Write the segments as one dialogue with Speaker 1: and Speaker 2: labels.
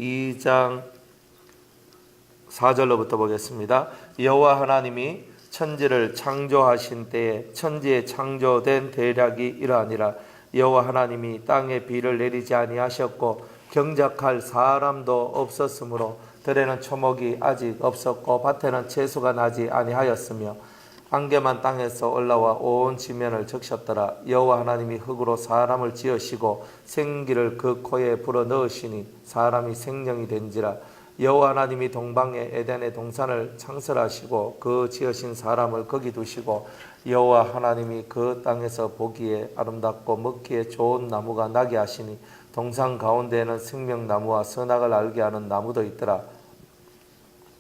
Speaker 1: 창세기 2장 4절로부터 보겠습니다. 여호와 하나님이 천지를 창조하신 때에 천지에 창조된 대략이 이러하니라. 여호와 하나님이 땅에 비를 내리지 아니하셨고 경작할 사람도 없었으므로 들에는 초목이 아직 없었고 밭에는 채소가 나지 아니하였으며 안개만 땅에서 올라와 온 지면을 적셨더라. 여호와 하나님이 흙으로 사람을 지으시고 생기를 그 코에 불어 넣으시니 사람이 생명이 된지라. 여호와 하나님이 동방의 에덴의 동산을 창설하시고 그 지으신 사람을 거기 두시고 여호와 하나님이 그 땅에서 보기에 아름답고 먹기에 좋은 나무가 나게 하시니 동산 가운데에는 생명나무와 선악을 알게 하는 나무도 있더라.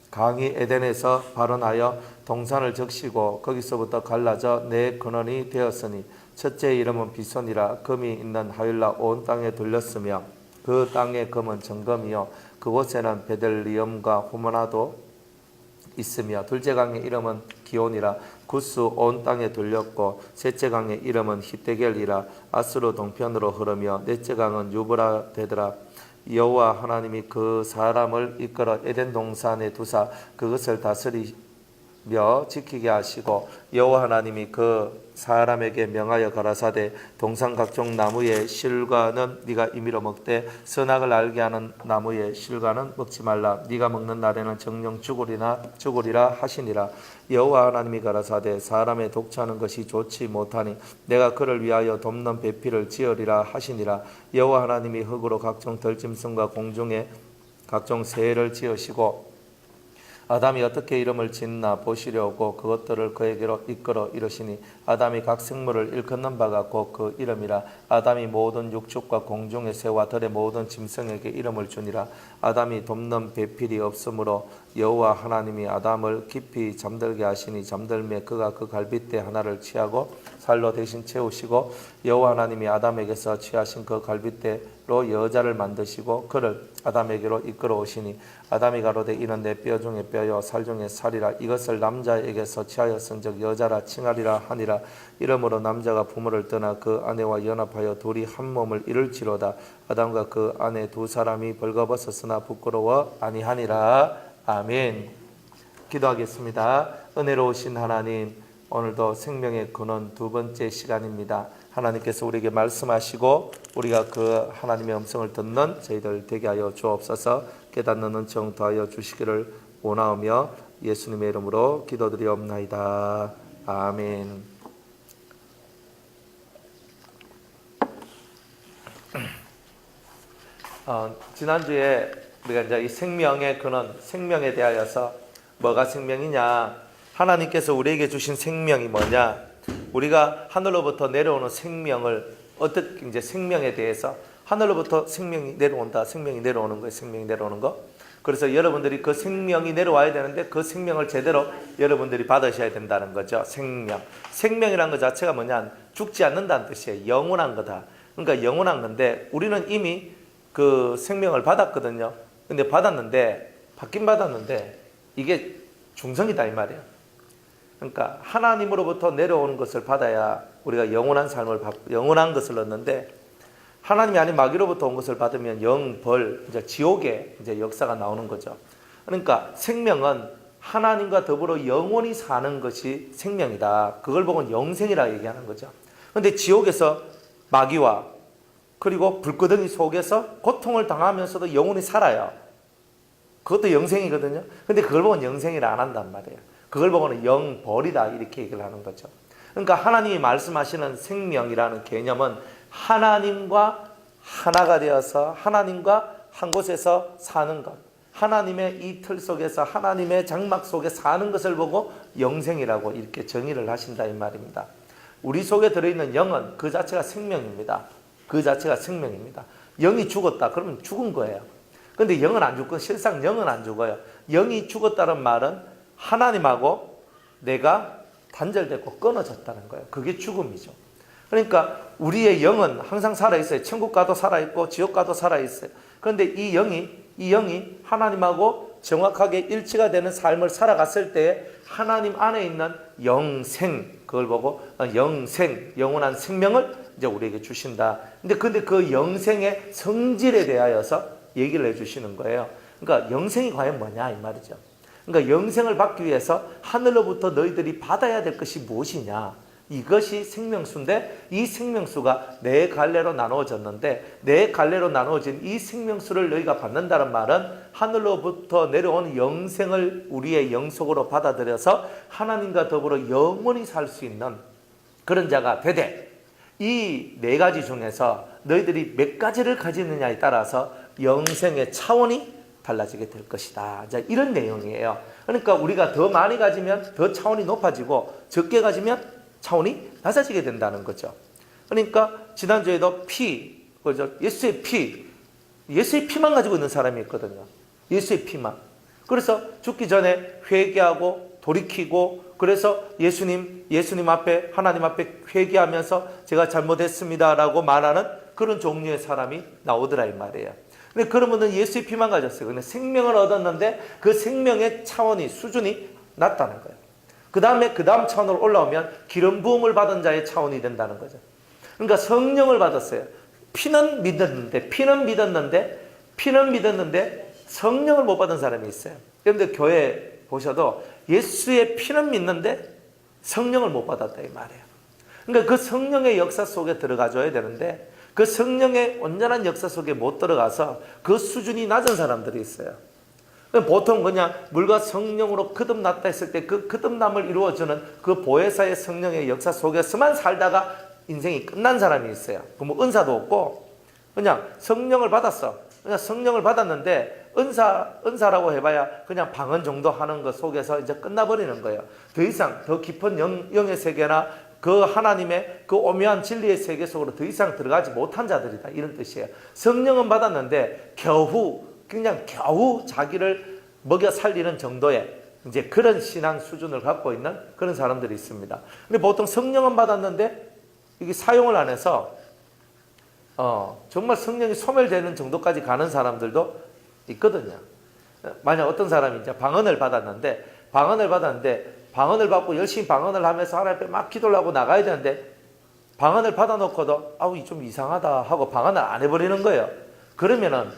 Speaker 1: 강이 에덴에서 발원하여 동산을 적시고 거기서부터 갈라져 네 근원이 되었으니 첫째 이름은 비손이라. 금이 있는 하윌라 온 땅에 돌렸으며 그 땅의 금은 정금이요 그곳에는 베들리엄과 호마나도 있으며 둘째 강의 이름은 기온이라. 구스 온 땅에 돌렸고 셋째 강의 이름은 히데겔이라. 아수르 동편으로 흐르며 넷째 강은 유브라 되더라. 여호와 하나님이 그 사람을 이끌어 에덴 동산에 두사 그것을 다스리며 지키게 하시고 여호와 하나님이 그 사람에게 명하여 가라사대 동산 각종 나무의 실과는 네가 임의로 먹되 선악을 알게 하는 나무의 실과는 먹지 말라. 네가 먹는 날에는 정령 죽으리라 하시니라. 여호와 하나님이 가라사대 사람의 독차는 것이 좋지 못하니 내가 그를 위하여 돕는 배필을 지으리라 하시니라. 여호와 하나님이 흙으로 각종 들짐승과 공중에 각종 새를 지으시고 아담이 어떻게 이름을 짓나 보시려고 그것들을 그에게로 이끌어 이르시니 아담이 각 생물을 일컫는 바 같고 그 이름이라. 아담이 모든 육축과 공중의 새와 들의 모든 짐승에게 이름을 주니라. 아담이 돕는 배필이 없으므로 여호와 하나님이 아담을 깊이 잠들게 하시니 잠들매 그가 그 갈빗대 하나를 취하고 살로 대신 채우시고 여호와 하나님이 아담에게서 취하신 그 갈빗대로 여자를 만드시고 그를 아담에게로 이끌어 오시니 아담이 가로되 이는 내 뼈 중에 뼈요 살 중에 살이라. 이것을 남자에게서 취하였은즉 여자라 칭하리라 하니라. 이러므로 남자가 부모를 떠나 그 아내와 연합하여 둘이 한 몸을 이룰지로다. 아담과 그 아내 두 사람이 벌거벗었으나 부끄러워 아니하니라. 아멘. 기도하겠습니다. 은혜로우신 하나님, 오늘도 생명의 근원 두 번째 시간입니다. 하나님께서 우리에게 말씀하시고 우리가 그 하나님의 음성을 듣는 저희들 되게 하여 주옵소서. 깨닫는 은총 더하여 주시기를 원하오며 예수님의 이름으로 기도드리옵나이다. 아멘. 지난주에 우리가 이제 이 생명의 근원, 생명에 대하여서 뭐가 생명이냐, 하나님께서 우리에게 주신 생명이 뭐냐, 우리가 하늘로부터 내려오는 생명을 어떻게 이제 생명에 대해서 하늘로부터 생명이 내려온다, 생명이 내려오는 거예요, 생명이 내려오는 거. 그래서 여러분들이 그 생명이 내려와야 되는데 그 생명을 제대로 여러분들이 받으셔야 된다는 거죠. 생명이란 것 자체가 뭐냐, 죽지 않는다는 뜻이에요. 영원한 거다. 그러니까 영원한 건데 우리는 이미 그 생명을 받았거든요. 근데 받긴 받았는데 이게 중성이다 이 말이에요. 그러니까 하나님으로부터 내려오는 것을 받아야 우리가 영원한 삶을 영원한 것을 얻는데, 하나님이 아닌 마귀로부터 온 것을 받으면 영벌, 이제 지옥의 이제 역사가 나오는 거죠. 그러니까 생명은 하나님과 더불어 영원히 사는 것이 생명이다. 그걸 보고 영생이라고 얘기하는 거죠. 그런데 지옥에서 마귀와 그리고 불끄덩이 속에서 고통을 당하면서도 영원히 살아요. 그것도 영생이거든요. 근데 그걸 보고는 영생이라 안 한단 말이에요. 그걸 보고는 영벌이다 이렇게 얘기를 하는 거죠. 그러니까 하나님이 말씀하시는 생명이라는 개념은 하나님과 하나가 되어서 하나님과 한 곳에서 사는 것, 하나님의 이 틀 속에서 하나님의 장막 속에 사는 것을 보고 영생이라고 이렇게 정의를 하신다 이 말입니다. 우리 속에 들어있는 영은 그 자체가 생명입니다. 그 자체가 생명입니다. 영이 죽었다 그러면 죽은 거예요. 그런데 영은 안 죽고, 실상 영은 안 죽어요. 영이 죽었다는 말은 하나님하고 내가 단절됐고 끊어졌다는 거예요. 그게 죽음이죠. 그러니까 우리의 영은 항상 살아있어요. 천국 가도 살아있고 지옥 가도 살아있어요. 그런데 이 영이 하나님하고 정확하게 일치가 되는 삶을 살아갔을 때 하나님 안에 있는 영생, 그걸 보고 영생, 영원한 생명을 이제 우리에게 주신다. 근데 그 영생의 성질에 대하여서 얘기를 해주시는 거예요. 그러니까 영생이 과연 뭐냐 이 말이죠. 그러니까 영생을 받기 위해서 하늘로부터 너희들이 받아야 될 것이 무엇이냐. 이것이 생명수인데 이 생명수가 네 갈래로 나누어졌는데 네 갈래로 나누어진 이 생명수를 너희가 받는다는 말은 하늘로부터 내려온 영생을 우리의 영속으로 받아들여서 하나님과 더불어 영원히 살 수 있는 그런 자가 되되 이 네 가지 중에서 너희들이 몇 가지를 가지느냐에 따라서 영생의 차원이 달라지게 될 것이다. 자, 이런 내용이에요. 그러니까 우리가 더 많이 가지면 더 차원이 높아지고 적게 가지면 차원이 낮아지게 된다는 거죠. 그러니까 지난주에도 피, 그죠? 예수의 피만 가지고 있는 사람이 있거든요. 예수의 피만. 그래서 죽기 전에 회개하고 돌이키고 그래서 예수님 앞에 하나님 앞에 회개하면서 제가 잘못했습니다라고 말하는 그런 종류의 사람이 나오더라 이 말이에요. 근데 그런 분은 예수의 피만 가졌어요. 근데 생명을 얻었는데 그 생명의 차원이 수준이 낮다는 거예요. 그 다음 차원으로 올라오면 기름 부음을 받은 자의 차원이 된다는 거죠. 그러니까 성령을 받았어요. 피는 믿었는데 성령을 못 받은 사람이 있어요. 여러분들 교회 보셔도 예수의 피는 믿는데 성령을 못 받았다 이 말이에요. 그러니까 그 성령의 역사 속에 들어가줘야 되는데 그 성령의 온전한 역사 속에 못 들어가서 그 수준이 낮은 사람들이 있어요. 보통 그냥 물과 성령으로 거듭났다 했을 때 그 거듭남을 이루어주는 그 보혜사의 성령의 역사 속에서만 살다가 인생이 끝난 사람이 있어요. 뭐 은사도 없고 그냥 성령을 받았어. 그냥 성령을 받았는데 은사라고 해봐야 그냥 방언 정도 하는 것 속에서 이제 끝나버리는 거예요. 더 이상 더 깊은 영의 세계나 그 하나님의 그 오묘한 진리의 세계 속으로 더 이상 들어가지 못한 자들이다. 이런 뜻이에요. 성령은 받았는데 겨우 자기를 먹여 살리는 정도의 이제 그런 신앙 수준을 갖고 있는 그런 사람들이 있습니다. 근데 보통 성령은 받았는데 이게 사용을 안 해서 정말 성령이 소멸되는 정도까지 가는 사람들도 있거든요. 만약 어떤 사람이 이제 방언을 방언을 받고 열심히 방언을 하면서 하나님 앞에 막 기도를 하고 나가야 되는데 방언을 받아놓고도 좀 이상하다 하고 방언을 안 해버리는 거예요. 그러면은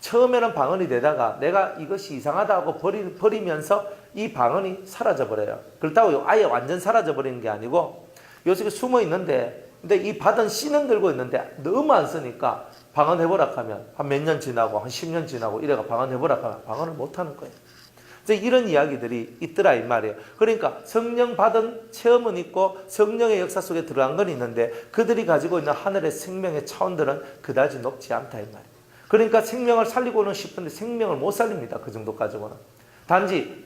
Speaker 1: 처음에는 방언이 되다가 내가 이것이 이상하다 하고 버리면서 이 방언이 사라져버려요. 그렇다고 아예 완전 사라져버리는 게 아니고 요새 숨어 있는데 근데 이 받은 씨는 들고 있는데 너무 안 쓰니까 방언 해보라 하면 한 몇 년 지나고 한 10년 지나고 이래가 방언 해보라 하면 방언을 못하는 거예요. 이런 이야기들이 있더라 이 말이에요. 그러니까 성령 받은 체험은 있고 성령의 역사 속에 들어간 건 있는데 그들이 가지고 있는 하늘의 생명의 차원들은 그다지 높지 않다 이 말이에요. 그러니까 생명을 살리고는 싶은데 생명을 못 살립니다. 그 정도 가지고는. 단지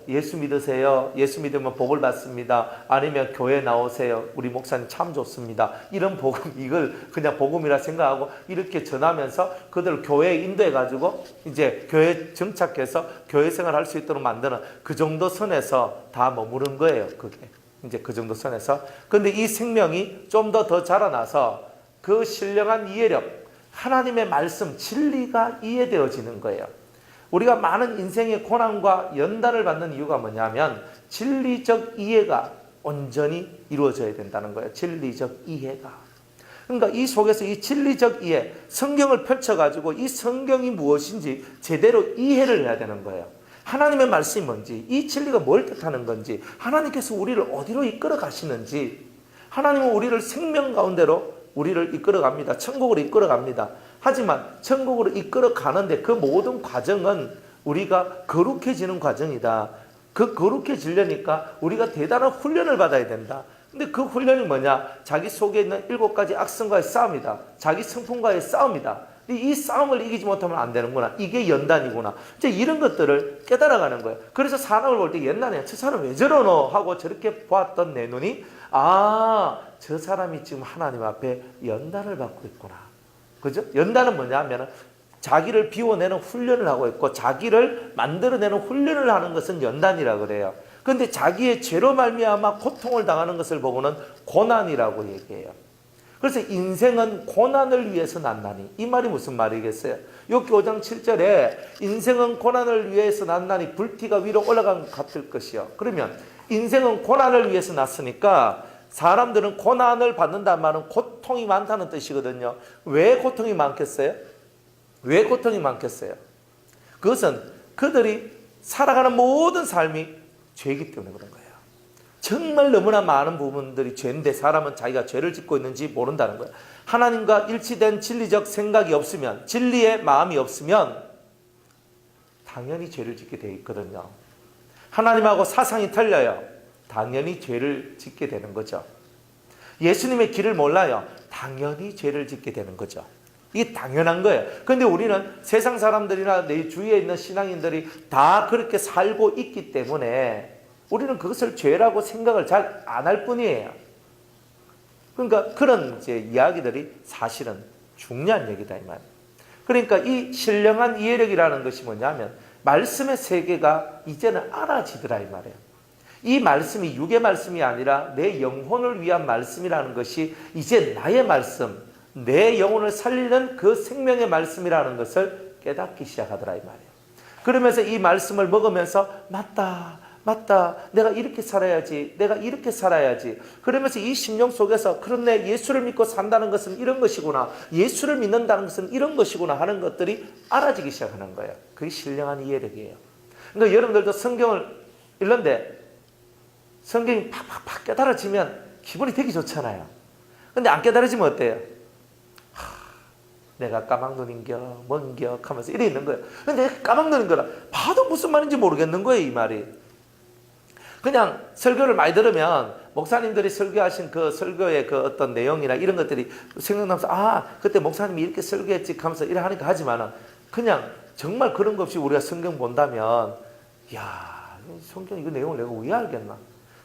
Speaker 1: 예수 믿으세요. 예수 믿으면 복을 받습니다. 아니면 교회 나오세요. 우리 목사님 참 좋습니다. 이런 복음, 이걸 그냥 복음이라 생각하고 이렇게 전하면서 그들을 교회에 인도해가지고 이제 교회에 정착해서 교회 생활을 할 수 있도록 만드는 그 정도 선에서 다 머무른 거예요. 그게. 이제 그 정도 선에서. 근데 이 생명이 좀 더 자라나서 그 신령한 이해력, 하나님의 말씀, 진리가 이해되어지는 거예요. 우리가 많은 인생의 고난과 연단을 받는 이유가 뭐냐면 진리적 이해가 온전히 이루어져야 된다는 거예요. 진리적 이해가. 그러니까 이 속에서 이 진리적 이해, 성경을 펼쳐가지고 이 성경이 무엇인지 제대로 이해를 해야 되는 거예요. 하나님의 말씀이 뭔지, 이 진리가 뭘 뜻하는 건지, 하나님께서 우리를 어디로 이끌어 가시는지, 하나님은 우리를 생명 가운데로 우리를 이끌어 갑니다. 천국으로 이끌어 갑니다. 하지만 천국으로 이끌어 가는데 그 모든 과정은 우리가 거룩해지는 과정이다. 그 거룩해지려니까 우리가 대단한 훈련을 받아야 된다. 근데 그 훈련이 뭐냐? 자기 속에 있는 7가지 악성과의 싸움이다. 자기 성품과의 싸움이다. 이 싸움을 이기지 못하면 안 되는구나. 이게 연단이구나. 이제 이런 것들을 깨달아가는 거예요. 그래서 사람을 볼 때 옛날에 저 사람 왜 저러노 하고 저렇게 보았던 내 눈이 저 사람이 지금 하나님 앞에 연단을 받고 있구나. 그죠? 연단은 뭐냐 하면 자기를 비워내는 훈련을 하고 있고 자기를 만들어내는 훈련을 하는 것은 연단이라 그래요. 그런데 자기의 죄로 말미암아 고통을 당하는 것을 보고는 고난이라고 얘기해요. 그래서 인생은 고난을 위해서 난나니. 이 말이 무슨 말이겠어요? 욥기 5장 7절에 인생은 고난을 위해서 난나니 불티가 위로 올라간 것 같을 것이요. 그러면 인생은 고난을 위해서 났으니까 사람들은 고난을 받는다는 말은 고통이 많다는 뜻이거든요. 왜 고통이 많겠어요? 왜 고통이 많겠어요? 그것은 그들이 살아가는 모든 삶이 죄이기 때문에 그런 거예요. 정말 너무나 많은 부분들이 죄인데 사람은 자기가 죄를 짓고 있는지 모른다는 거예요. 하나님과 일치된 진리적 생각이 없으면, 진리의 마음이 없으면 당연히 죄를 짓게 돼 있거든요. 하나님하고 사상이 틀려요. 당연히 죄를 짓게 되는 거죠. 예수님의 길을 몰라요. 당연히 죄를 짓게 되는 거죠. 이게 당연한 거예요. 그런데 우리는 세상 사람들이나 내 주위에 있는 신앙인들이 다 그렇게 살고 있기 때문에 우리는 그것을 죄라고 생각을 잘 안 할 뿐이에요. 그러니까 그런 이제 이야기들이 사실은 중요한 얘기다 이 말이에요. 그러니까 이 신령한 이해력이라는 것이 뭐냐면 말씀의 세계가 이제는 알아지더라 이 말이에요. 이 말씀이 육의 말씀이 아니라 내 영혼을 위한 말씀이라는 것이 이제 나의 말씀, 내 영혼을 살리는 그 생명의 말씀이라는 것을 깨닫기 시작하더라 이 말이에요. 그러면서 이 말씀을 먹으면서 맞다, 내가 이렇게 살아야지, 내가 이렇게 살아야지. 그러면서 이 심령 속에서 그런데 예수를 믿고 산다는 것은 이런 것이구나, 예수를 믿는다는 것은 이런 것이구나 하는 것들이 알아지기 시작하는 거예요. 그게 신령한 이해력이에요. 그러니까 여러분들도 성경을 읽는데 성경이 팍팍팍 깨달아지면 기분이 되게 좋잖아요. 근데 안 깨달아지면 어때요? 내가 까막눈인겨 뭔겨 하면서 이래 있는 거예요. 근데 까막눈인 거라 봐도 무슨 말인지 모르겠는 거예요. 이 말이. 그냥 설교를 많이 들으면 목사님들이 설교하신 그 설교의 그 어떤 내용이나 이런 것들이 생각나면서 그때 목사님이 이렇게 설교했지 하면서 이래 하니까 하지만은 그냥 정말 그런 거 없이 우리가 성경 본다면 야, 성경 이거 내용을 내가 왜 알겠나?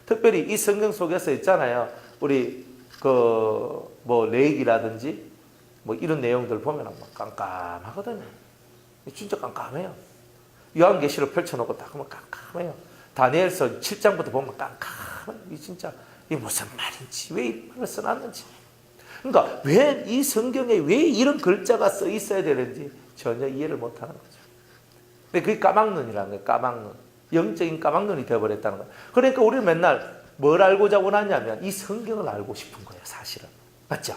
Speaker 1: 특별히 이 성경 속에서 있잖아요. 우리 그 뭐 레위기라든지 뭐 이런 내용들 보면 막 깜깜하거든요. 진짜 깜깜해요. 요한계시를 펼쳐놓고 딱 하면 깜깜해요. 다니엘서 7장부터 보면 깜깜해요. 진짜 이게 무슨 말인지, 왜 이 말을 써놨는지. 그러니까 왜 이 성경에 왜 이런 글자가 써 있어야 되는지 전혀 이해를 못하는 거죠. 근데 그게 까막눈이라는 거예요. 까막눈. 영적인 까막눈이 되어버렸다는 거예요. 그러니까 우리는 맨날 뭘 알고자 원하냐면 이 성경을 알고 싶은 거예요. 사실은. 맞죠?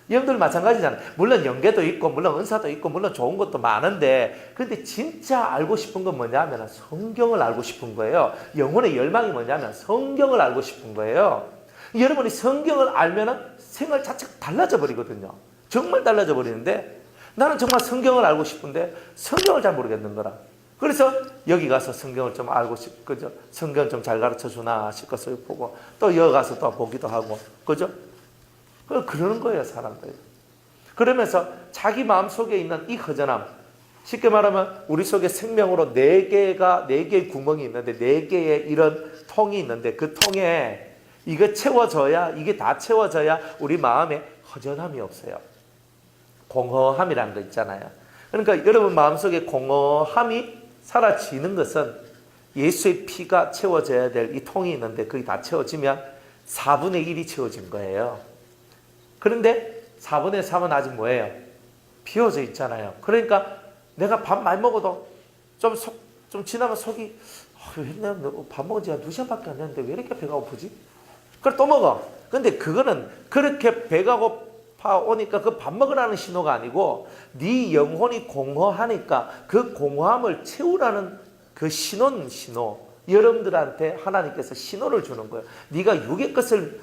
Speaker 1: 여러분들 마찬가지잖아요. 물론 영계도 있고 물론 은사도 있고 물론 좋은 것도 많은데 근데 진짜 알고 싶은 건 뭐냐면 성경을 알고 싶은 거예요. 영혼의 열망이 뭐냐면 성경을 알고 싶은 거예요. 여러분이 성경을 알면 생활 자체가 달라져 버리거든요. 정말 달라져 버리는데 나는 정말 성경을 알고 싶은데 성경을 잘 모르겠는 거라. 그래서 여기 가서 성경을 좀 알고 그죠? 성경 좀 잘 가르쳐 주나 싶어서 보고 또 여기 가서 또 보기도 하고 그죠? 그러는 거예요, 사람들이. 그러면서 자기 마음속에 있는 이 허전함, 쉽게 말하면 우리 속에 생명으로 네 개의 구멍이 있는데 네 개의 이런 통이 있는데 그 통에 이게 다 채워져야 우리 마음에 허전함이 없어요. 공허함이라는 거 있잖아요. 그러니까 여러분 마음속에 공허함이 사라지는 것은 예수의 피가 채워져야 될 이 통이 있는데 그게 다 채워지면 4분의 1이 채워진 거예요. 그런데 4분의 3은 아직 뭐예요? 비워져 있잖아요. 그러니까 내가 밥 많이 먹어도 좀 지나면 속이 내가 밥 먹은 지가 2시간밖에 안 됐는데 왜 이렇게 배가 고프지? 그걸 또 먹어. 근데 그거는 그렇게 배가 고파 오니까 그 밥 먹으라는 신호가 아니고 네 영혼이 공허하니까 그 공허함을 채우라는 그 신호. 여러분들한테 하나님께서 신호를 주는 거예요. 네가 육의 것을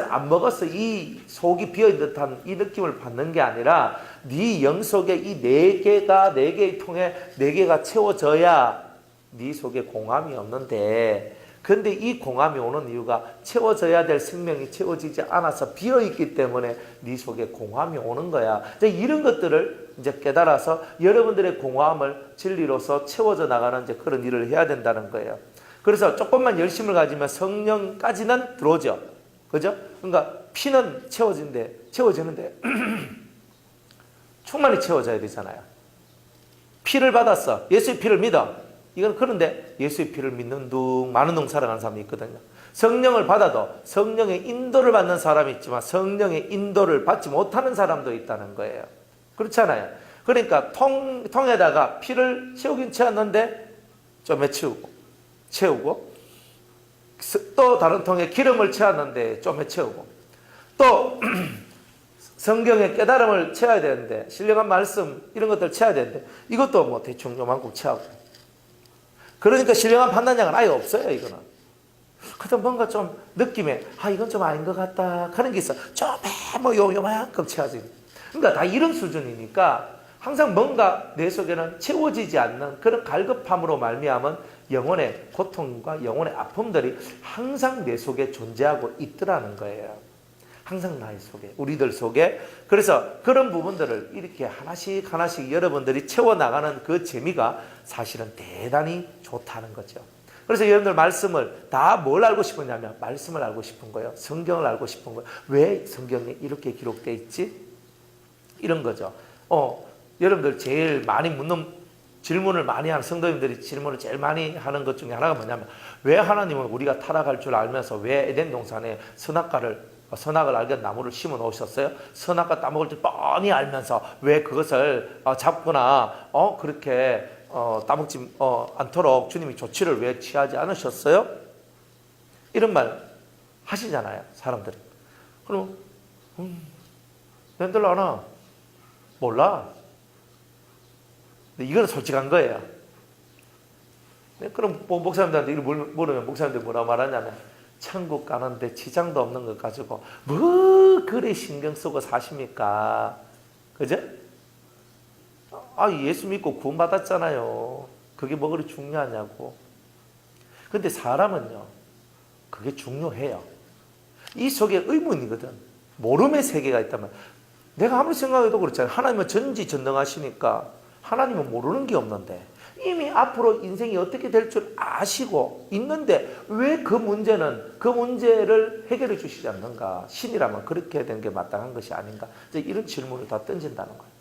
Speaker 1: 안 먹어서 이 속이 비어있는 듯한 이 느낌을 받는 게 아니라 네 영 속에 이 네 개의 통에 네 개가 채워져야 네 속에 공함이 없는데 근데 이 공함이 오는 이유가 채워져야 될 생명이 채워지지 않아서 비어있기 때문에 네 속에 공함이 오는 거야. 이제 이런 것들을 이제 깨달아서 여러분들의 공함을 진리로서 채워져 나가는 이제 그런 일을 해야 된다는 거예요. 그래서 조금만 열심을 가지면 성령까지는 들어오죠. 그죠? 그러니까 피는 채워지는데 충만히 채워져야 되잖아요. 피를 받았어. 예수의 피를 믿어. 이건 그런데 예수의 피를 믿는 둥 많은 둥 살아가는 사람이 있거든요. 성령을 받아도 성령의 인도를 받는 사람이 있지만 성령의 인도를 받지 못하는 사람도 있다는 거예요. 그렇잖아요. 그러니까 통에다가 피를 채우긴 채웠는데 좀에 채우고 또 다른 통에 기름을 채웠는데 좀에 채우고 또 성경의 깨달음을 채워야 되는데, 신령한 말씀 이런 것들 채워야 되는데 이것도 뭐 대충 요만큼 채우고, 그러니까 신령한 판단력은 아예 없어요. 이거는 그래도 뭔가 좀 느낌에 이건 좀 아닌 것 같다 하는 게 있어. 뭐 요만큼 채워지는. 그러니까 다 이런 수준이니까 항상 뭔가 내 속에는 채워지지 않는 그런 갈급함으로 말미암은 영혼의 고통과 영혼의 아픔들이 항상 내 속에 존재하고 있더라는 거예요. 항상 나의 속에, 우리들 속에. 그래서 그런 부분들을 이렇게 하나씩 하나씩 여러분들이 채워나가는 그 재미가 사실은 대단히 좋다는 거죠. 그래서 여러분들 말씀을 다 뭘 알고 싶었냐면 말씀을 알고 싶은 거예요. 성경을 알고 싶은 거예요. 왜 성경에 이렇게 기록되어 있지? 이런 거죠. 여러분들 제일 많이 묻는 질문을 많이 하는 성도님들이 질문을 제일 많이 하는 것 중에 하나가 뭐냐면, 왜 하나님은 우리가 타락할 줄 알면서 왜 에덴 동산에 선악을 알게 나무를 심어 놓으셨어요? 선악과 따먹을 줄 뻔히 알면서 왜 그것을 잡거나 그렇게 따먹지 않도록 주님이 조치를 왜 취하지 않으셨어요? 이런 말 하시잖아요, 사람들이. 그럼 낸들 아나? 몰라. 근데 이건 솔직한 거예요. 그럼 목사님들한테 이걸 물으면 목사님들 뭐라 말하냐면, 천국 가는데 지장도 없는 것 가지고 뭐 그래 신경 쓰고 사십니까? 그죠? 예수 믿고 구원 받았잖아요. 그게 뭐 그리 중요하냐고. 근데 사람은요, 그게 중요해요. 이 속에 의문이거든. 모름의 세계가 있다면, 내가 아무리 생각해도 그렇잖아요. 하나님은 전지전능하시니까 하나님은 모르는 게 없는데, 이미 앞으로 인생이 어떻게 될 줄 아시고 있는데 왜 그 문제를 해결해 주시지 않는가? 신이라면 그렇게 되는 게 마땅한 것이 아닌가? 이런 질문을 다 던진다는 거예요.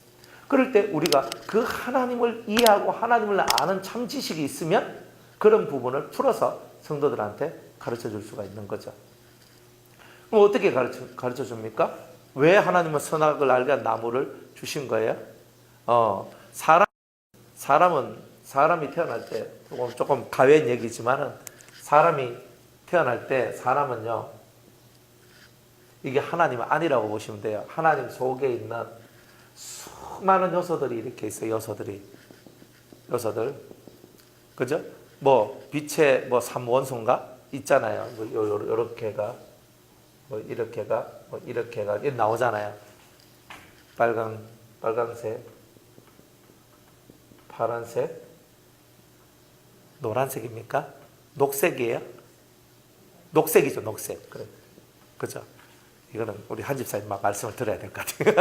Speaker 1: 그럴 때 우리가 그 하나님을 이해하고 하나님을 아는 참 지식이 있으면 그런 부분을 풀어서 성도들한테 가르쳐 줄 수가 있는 거죠. 그럼 어떻게 가르쳐 줍니까? 왜 하나님은 선악을 알게 한 나무를 주신 거예요? 사람이 태어날 때, 조금 가외인 얘기지만은, 사람이 태어날 때, 사람은요, 이게 하나님은 아니라고 보시면 돼요. 하나님 속에 있는 수많은 요소들이 이렇게 있어요, 요소들. 그죠? 빛의 3원소인가? 있잖아요. 요렇게가, 이렇게가, 이렇게 나오잖아요. 빨강색, 파란색, 노란색입니까? 녹색이에요? 녹색이죠, 녹색. 그래. 그죠? 이거는 우리 한 집사님 말씀을 들어야 될 것 같아요.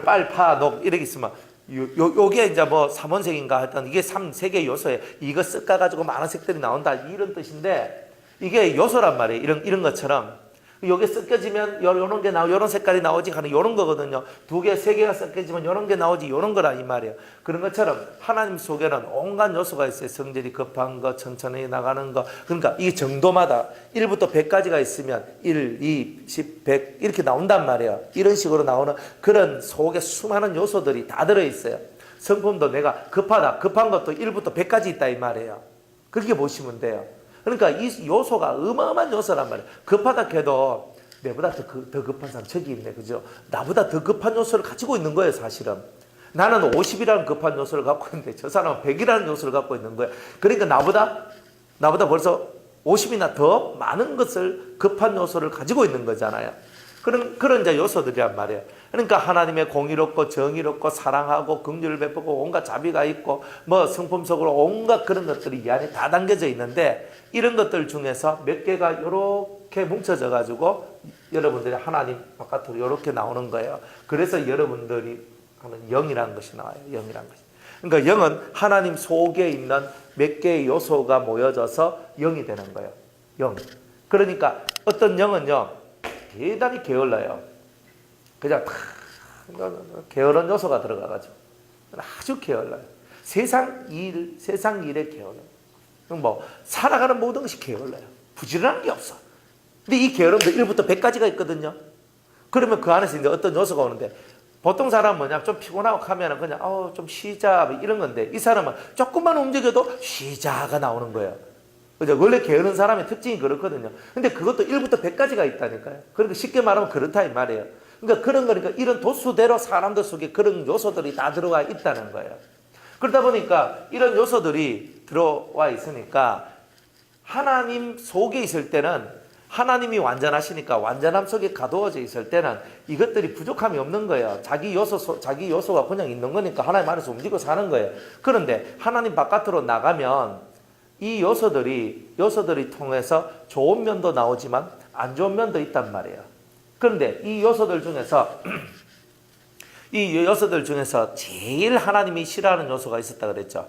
Speaker 1: 빨, 파, 녹, 이렇게 있으면, 요게 이제 삼원색인가 하여튼 이게 세 개의 요소에 이거 섞어가지고 많은 색들이 나온다. 이런 뜻인데, 이게 요소란 말이에요. 이런 것처럼. 요게 섞여지면 요런 게 요런 색깔이 나오지 하는 요런 거거든요. 2개, 3개가 섞여지면 요런 게 나오지 요런 거라 이 말이에요. 그런 것처럼 하나님 속에는 온갖 요소가 있어요. 성질이 급한 거, 천천히 나가는 거. 그러니까 이 정도마다 1부터 100까지가 있으면 1, 2, 10, 100 이렇게 나온단 말이에요. 이런 식으로 나오는 그런 속에 수많은 요소들이 다 들어있어요. 성품도 내가 급한 것도 1부터 100까지 있다 이 말이에요. 그렇게 보시면 돼요. 그러니까 이 요소가 어마어마한 요소란 말이에요. 급하다 해도 내보다 더 급한 사람 저기 있네. 그죠? 나보다 더 급한 요소를 가지고 있는 거예요, 사실은. 나는 50이라는 급한 요소를 갖고 있는데 저 사람은 100이라는 요소를 갖고 있는 거예요. 그러니까 나보다 벌써 50이나 더 많은 것을 급한 요소를 가지고 있는 거잖아요. 그런 이제 요소들이란 말이에요. 그러니까 하나님의 공의롭고 정의롭고 사랑하고 긍휼을 베푸고 온갖 자비가 있고 성품 속으로 온갖 그런 것들이 이 안에 다 담겨져 있는데, 이런 것들 중에서 몇 개가 이렇게 뭉쳐져 가지고 여러분들이 하나님 바깥으로 이렇게 나오는 거예요. 그래서 여러분들이 하는 영이라는 것이 나와요. 영이라는 것이. 그러니까 영은 하나님 속에 있는 몇 개의 요소가 모여져서 영이 되는 거예요. 영. 그러니까 어떤 영은요, 대단히 게을러요. 그냥 게으른 요소가 들어가가지고 아주 게을러요. 세상 일에 게을러요. 살아가는 모든 것이 게을러요. 부지런한 게 없어. 근데 이 게으름도 1부터 100까지가 있거든요. 그러면 그 안에서 이제 어떤 요소가 오는데, 보통 사람은 뭐냐, 좀 피곤하고 하면은 그냥 좀 쉬자 이런 건데, 이 사람은 조금만 움직여도 쉬자가 나오는 거예요. 그죠? 원래 게으른 사람의 특징이 그렇거든요. 근데 그것도 1부터 100까지가 있다니까요. 그러니까 쉽게 말하면 그렇다 이 말이에요. 그러니까 그런 거니까 이런 도수대로 사람들 속에 그런 요소들이 다 들어와 있다는 거예요. 그러다 보니까 이런 요소들이 들어와 있으니까 하나님 속에 있을 때는 하나님이 완전하시니까 완전함 속에 가두어져 있을 때는 이것들이 부족함이 없는 거예요. 자기 요소가 그냥 있는 거니까 하나님 안에서 움직이고 사는 거예요. 그런데 하나님 바깥으로 나가면 이 요소들이 통해서 좋은 면도 나오지만 안 좋은 면도 있단 말이에요. 그런데 이 요소들 중에서 제일 하나님이 싫어하는 요소가 있었다 그랬죠.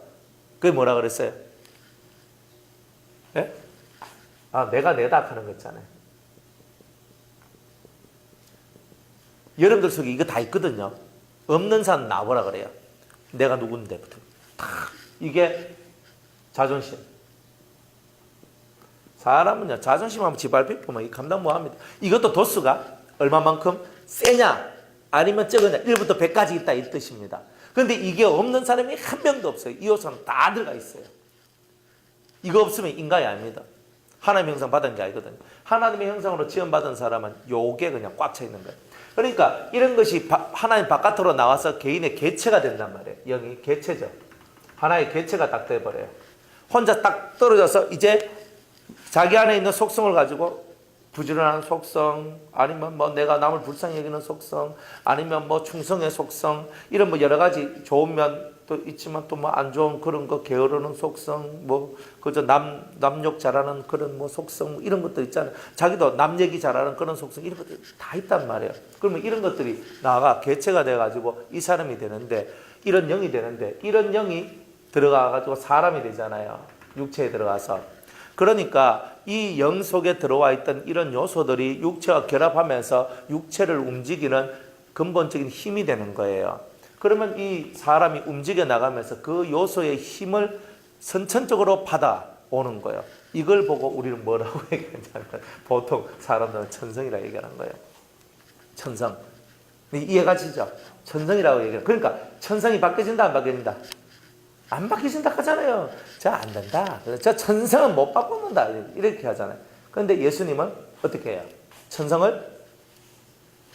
Speaker 1: 그게 뭐라 그랬어요? 예? 내가 내다 하는 거 있잖아요. 여러분들 속에 이거 다 있거든요. 없는 산 나보라 그래요. 내가 누군데부터. 이게 자존심. 사람은요, 자존심하면 지발빛 보면 감당 못합니다. 이것도 도수가 얼마만큼 세냐, 아니면 적으냐, 1부터 100까지 있다 이 뜻입니다. 그런데 이게 없는 사람이 한 명도 없어요. 이 요소는 다 들어가 있어요. 이거 없으면 인간이 아닙니다. 하나님의 형상 받은 게 아니거든요. 하나님의 형상으로 지원받은 사람은 요게 그냥 꽉 차 있는 거예요. 그러니까 이런 것이 하나님 바깥으로 나와서 개인의 개체가 된단 말이에요. 영이 개체죠. 하나의 개체가 딱 돼버려요. 혼자 딱 떨어져서 이제 자기 안에 있는 속성을 가지고 부지런한 속성, 아니면 뭐 내가 남을 불쌍히 여기는 속성, 아니면 뭐 충성의 속성, 이런 뭐 여러 가지 좋은 면도 있지만 또 뭐 안 좋은 그런 거 게으르는 속성, 뭐 그저 남욕 잘하는 그런 뭐 속성, 이런 것들 있잖아요. 자기도 남 얘기 잘하는 그런 속성, 이런 것들 다 있단 말이에요. 그러면 이런 것들이 나가 개체가 돼가지고 이 사람이 되는데, 이런 영이 되는데, 이런 영이 들어가가지고 사람이 되잖아요. 육체에 들어가서. 그러니까 이 영 속에 들어와 있던 이런 요소들이 육체와 결합하면서 육체를 움직이는 근본적인 힘이 되는 거예요. 그러면 이 사람이 움직여 나가면서 그 요소의 힘을 선천적으로 받아오는 거예요. 이걸 보고 우리는 뭐라고 얘기하냐면 보통 사람들은 천성이라고 얘기하는 거예요. 천성. 이해가시죠? 천성이라고 얘기해요. 그러니까 천성이 바뀌어진다, 안 바뀌어진다? 안 바뀌어진다 하잖아요. 저 안 된다. 저 천성은 못 바꾼다. 이렇게 하잖아요. 그런데 예수님은 어떻게 해요? 천성을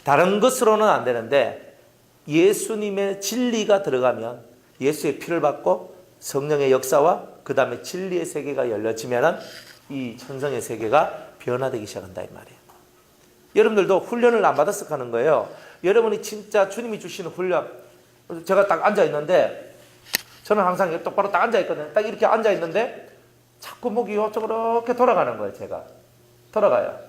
Speaker 1: 다른 것으로는 안 되는데 예수님의 진리가 들어가면, 예수의 피를 받고 성령의 역사와 그 다음에 진리의 세계가 열려지면 이 천성의 세계가 변화되기 시작한다 이 말이에요. 여러분들도 훈련을 안 받았을 하는 거예요. 여러분이 진짜 주님이 주시는 훈련, 제가 딱 앉아 있는데 저는 항상 똑바로 딱 앉아있거든요. 딱 이렇게 앉아있는데 자꾸 목이 이렇게 돌아가는 거예요. 제가 돌아가요.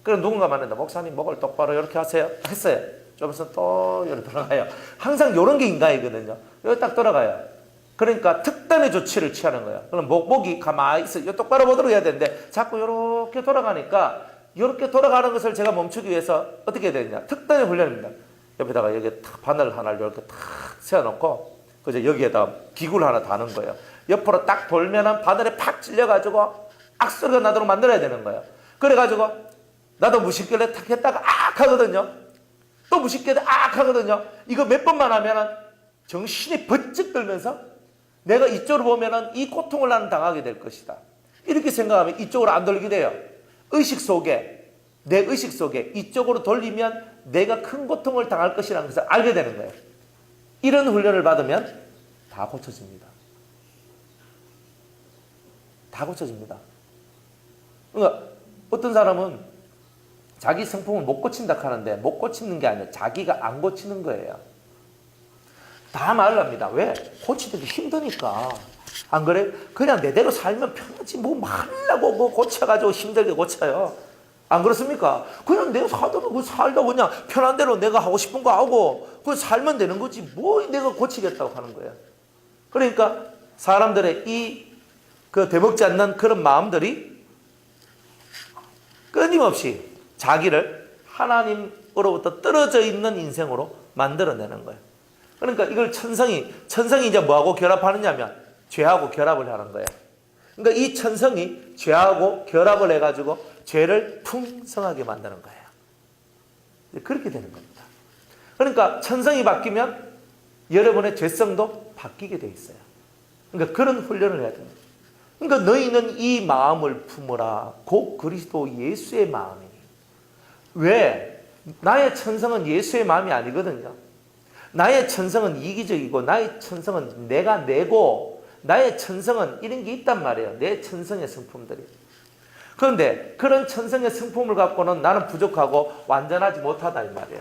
Speaker 1: 그럼 누군가 말한다. 목사님 목을 똑바로 이렇게 하세요. 했어요. 좀 있으면 또 이렇게 돌아가요. 항상 이런 게 인간이거든요. 여기 딱 돌아가요. 그러니까 특단의 조치를 취하는 거예요. 그럼 목이 가만히 있어요. 똑바로 보도록 해야 되는데 자꾸 이렇게 돌아가니까, 이렇게 돌아가는 것을 제가 멈추기 위해서 어떻게 해야 되느냐. 특단의 훈련입니다. 옆에다가 여기 탁 바늘 하나를 이렇게 탁 세워놓고 그죠? 여기에다 기구를 하나 다는 거예요. 옆으로 딱 돌면은 바늘에 팍 찔려가지고 악소리가 나도록 만들어야 되는 거예요. 그래가지고 나도 무식결에 탁 했다가 악 하거든요. 또 무식결에 악 하거든요. 이거 몇 번만 하면은 정신이 번쩍 들면서 내가 이쪽으로 보면은 이 고통을 나는 당하게 될 것이다. 이렇게 생각하면 이쪽으로 안 돌리게 돼요. 내 의식 속에 이쪽으로 돌리면 내가 큰 고통을 당할 것이라는 것을 알게 되는 거예요. 이런 훈련을 받으면 다 고쳐집니다. 다 고쳐집니다. 그러니까 어떤 사람은 자기 성품을 못 고친다 하는데 못 고치는 게 아니라 자기가 안 고치는 거예요. 다 말을 합니다. 왜? 고치기 힘드니까. 안 그래? 그냥 내대로 살면 편하지. 뭐 말라고 뭐 고쳐가지고 힘들게 고쳐요. 안 그렇습니까? 그냥 내가 살다 그냥 편한 대로 내가 하고 싶은 거 하고 그 살면 되는 거지. 뭐 내가 고치겠다고 하는 거야. 그러니까 사람들의 그 되먹지 않는 그런 마음들이 끊임없이 자기를 하나님으로부터 떨어져 있는 인생으로 만들어내는 거예요. 그러니까 이걸 천성이 이제 뭐하고 결합하느냐면 죄하고 결합을 하는 거예요. 그러니까 이 천성이 죄하고 결합을 해가지고 죄를 풍성하게 만드는 거예요. 그렇게 되는 겁니다. 그러니까 천성이 바뀌면 여러분의 죄성도 바뀌게 돼 있어요. 그러니까 그런 훈련을 해야 됩니다. 그러니까 너희는 이 마음을 품으라. 곧 그리스도 예수의 마음이니. 왜? 나의 천성은 예수의 마음이 아니거든요. 나의 천성은 이기적이고 나의 천성은 내가 내고 나의 천성은 이런 게 있단 말이에요. 내 천성의 성품들이. 그런데 그런 천성의 성품을 갖고는 나는 부족하고 완전하지 못하다 이 말이에요.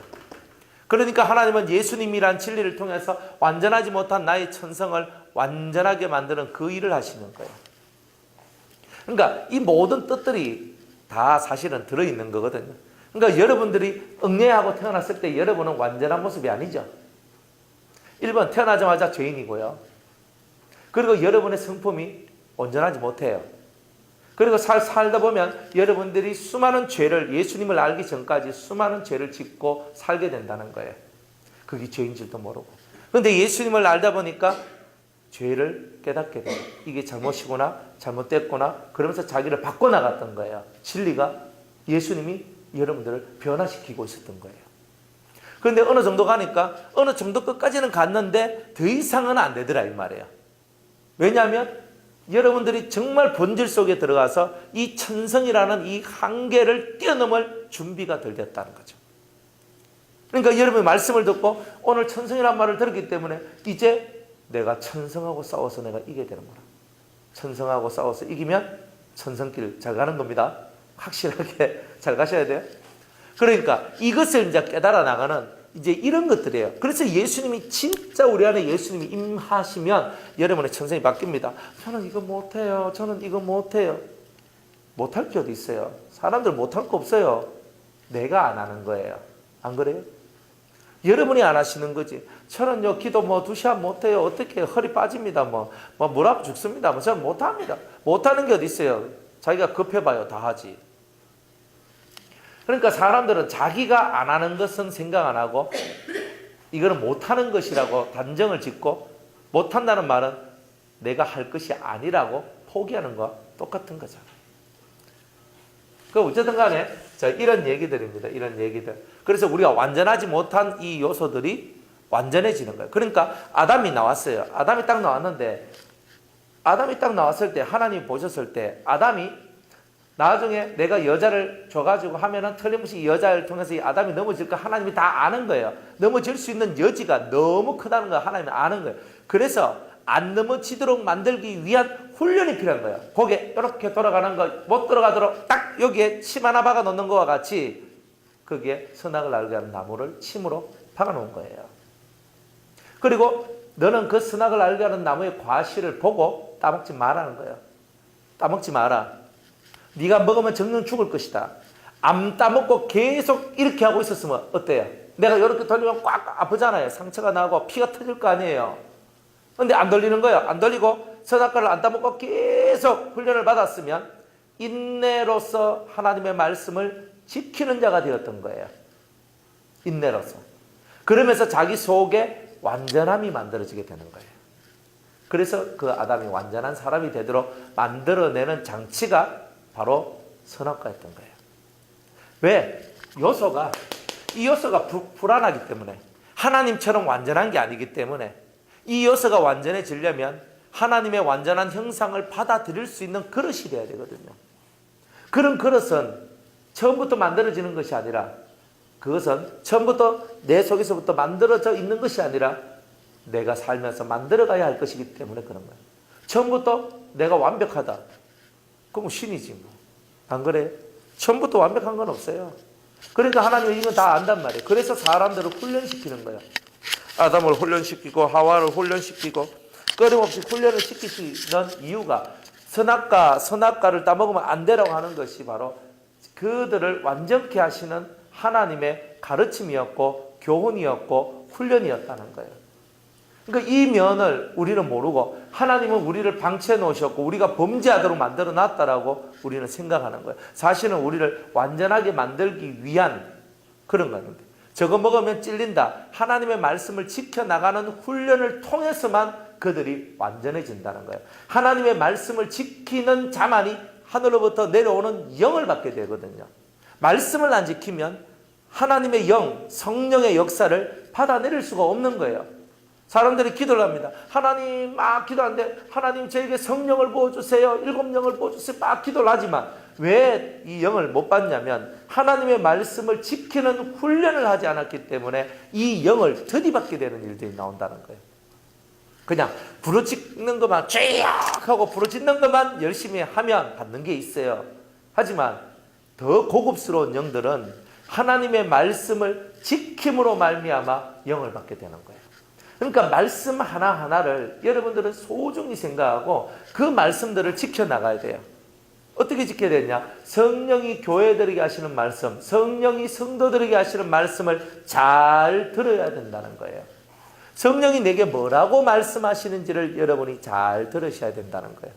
Speaker 1: 그러니까 하나님은 예수님이란 진리를 통해서 완전하지 못한 나의 천성을 완전하게 만드는 그 일을 하시는 거예요. 그러니까 이 모든 뜻들이 다 사실은 들어있는 거거든요. 그러니까 여러분들이 응애하고 태어났을 때 여러분은 완전한 모습이 아니죠. 1번 태어나자마자 죄인이고요. 그리고 여러분의 성품이 온전하지 못해요. 그리고 살다 보면 여러분들이 수많은 죄를, 예수님을 알기 전까지 수많은 죄를 짓고 살게 된다는 거예요. 그게 죄인 줄도 모르고. 그런데 예수님을 알다 보니까 죄를 깨닫게 돼요. 이게 잘못이구나, 잘못됐구나, 그러면서 자기를 바꿔나갔던 거예요. 진리가 예수님이 여러분들을 변화시키고 있었던 거예요. 그런데 어느 정도 가니까 어느 정도 끝까지는 갔는데 더 이상은 안 되더라 이 말이에요. 왜냐하면 여러분들이 정말 본질 속에 들어가서 이 천성이라는 이 한계를 뛰어넘을 준비가 덜 됐다는 거죠. 그러니까 여러분의 말씀을 듣고 오늘 천성이라는 말을 들었기 때문에 이제 내가 천성하고 싸워서 내가 이겨야 되는 거라. 천성하고 싸워서 이기면 천성길 잘 가는 겁니다. 확실하게 잘 가셔야 돼요. 그러니까 이것을 이제 깨달아 나가는 이제 이런 것들이에요. 그래서 예수님이 진짜 우리 안에 예수님이 임하시면 여러분의 천성이 바뀝니다. 저는 이거 못해요. 저는 이거 못해요. 못할 게 어디 있어요. 사람들 못할 거 없어요. 내가 안 하는 거예요. 안 그래요? 여러분이 안 하시는 거지. 저는요 기도 2시간 못해요. 어떻게 해요? 허리 빠집니다. 물 아프 죽습니다. 저는 못합니다. 못하는 게 어디 있어요. 자기가 급해봐요. 다 하지. 그러니까 사람들은 자기가 안 하는 것은 생각 안 하고 이거는 못하는 것이라고 단정을 짓고 못한다는 말은 내가 할 것이 아니라고 포기하는 거와 똑같은 거잖아요. 어쨌든 간에 이런 얘기들입니다. 이런 얘기들. 그래서 우리가 완전하지 못한 이 요소들이 완전해지는 거예요. 그러니까 아담이 나왔어요. 아담이 딱 나왔는데 아담이 딱 나왔을 때 하나님이 보셨을 때 아담이 나중에 내가 여자를 줘가지고 하면은 틀림없이 이 여자를 통해서 이 아담이 넘어질 거 하나님이 다 아는 거예요. 넘어질 수 있는 여지가 너무 크다는 거 하나님이 아는 거예요. 그래서 안 넘어지도록 만들기 위한 훈련이 필요한 거예요. 거기에 이렇게 돌아가는 거 못 들어가도록 딱 여기에 침 하나 박아 놓는 거와 같이 거기에 선악을 알게 하는 나무를 침으로 박아 놓은 거예요. 그리고 너는 그 선악을 알게 하는 나무의 과실을 보고 따먹지 말라는 거예요. 따먹지 마라. 네가 먹으면 정녕 죽을 것이다. 안 따먹고 계속 이렇게 하고 있었으면 어때요? 내가 이렇게 돌리면 꽉 아프잖아요. 상처가 나고 피가 터질 거 아니에요. 근데 안 돌리는 거예요. 안 돌리고 선악과를 안 따먹고 계속 훈련을 받았으면 인내로서 하나님의 말씀을 지키는 자가 되었던 거예요. 인내로서. 그러면서 자기 속에 완전함이 만들어지게 되는 거예요. 그래서 그 아담이 완전한 사람이 되도록 만들어내는 장치가 바로 선악과였던 거예요. 왜? 이 요소가 불안하기 때문에 하나님처럼 완전한 게 아니기 때문에 이 요소가 완전해지려면 하나님의 완전한 형상을 받아들일 수 있는 그릇이 돼야 되거든요. 그런 그릇은 처음부터 만들어지는 것이 아니라 그것은 처음부터 내 속에서부터 만들어져 있는 것이 아니라 내가 살면서 만들어가야 할 것이기 때문에 그런 거예요. 처음부터 내가 완벽하다. 그럼 신이지 뭐. 안 그래요? 처음부터 완벽한 건 없어요. 그러니까 하나님은 이건 다 안단 말이에요. 그래서 사람들을 훈련시키는 거예요. 아담을 훈련시키고 하와를 훈련시키고 끊임없이 훈련을 시키시는 이유가 선악과를 따먹으면 안 되라고 하는 것이 바로 그들을 완전케 하시는 하나님의 가르침이었고 교훈이었고 훈련이었다는 거예요. 그러니까 이 면을 우리는 모르고 하나님은 우리를 방치해 놓으셨고 우리가 범죄하도록 만들어 놨다라고 우리는 생각하는 거예요. 사실은 우리를 완전하게 만들기 위한 그런 건데 저거 먹으면 찔린다. 하나님의 말씀을 지켜나가는 훈련을 통해서만 그들이 완전해진다는 거예요. 하나님의 말씀을 지키는 자만이 하늘로부터 내려오는 영을 받게 되거든요. 말씀을 안 지키면 하나님의 영, 성령의 역사를 받아내릴 수가 없는 거예요. 사람들이 기도를 합니다. 하나님 막 기도하는데 하나님 저에게 성령을 부어주세요. 7 영을 부어주세요. 막 기도를 하지만 왜 이 영을 못 받냐면 하나님의 말씀을 지키는 훈련을 하지 않았기 때문에 이 영을 들이받게 되는 일들이 나온다는 거예요. 그냥 부르짖는 것만 쫙 하고 부르짖는 것만 열심히 하면 받는 게 있어요. 하지만 더 고급스러운 영들은 하나님의 말씀을 지킴으로 말미암아 영을 받게 되는 거예요. 그러니까 말씀 하나하나를 여러분들은 소중히 생각하고 그 말씀들을 지켜나가야 돼요. 어떻게 지켜야 되냐? 성령이 교회들에게 하시는 말씀, 성령이 성도들에게 하시는 말씀을 잘 들어야 된다는 거예요. 성령이 내게 뭐라고 말씀하시는지를 여러분이 잘 들으셔야 된다는 거예요.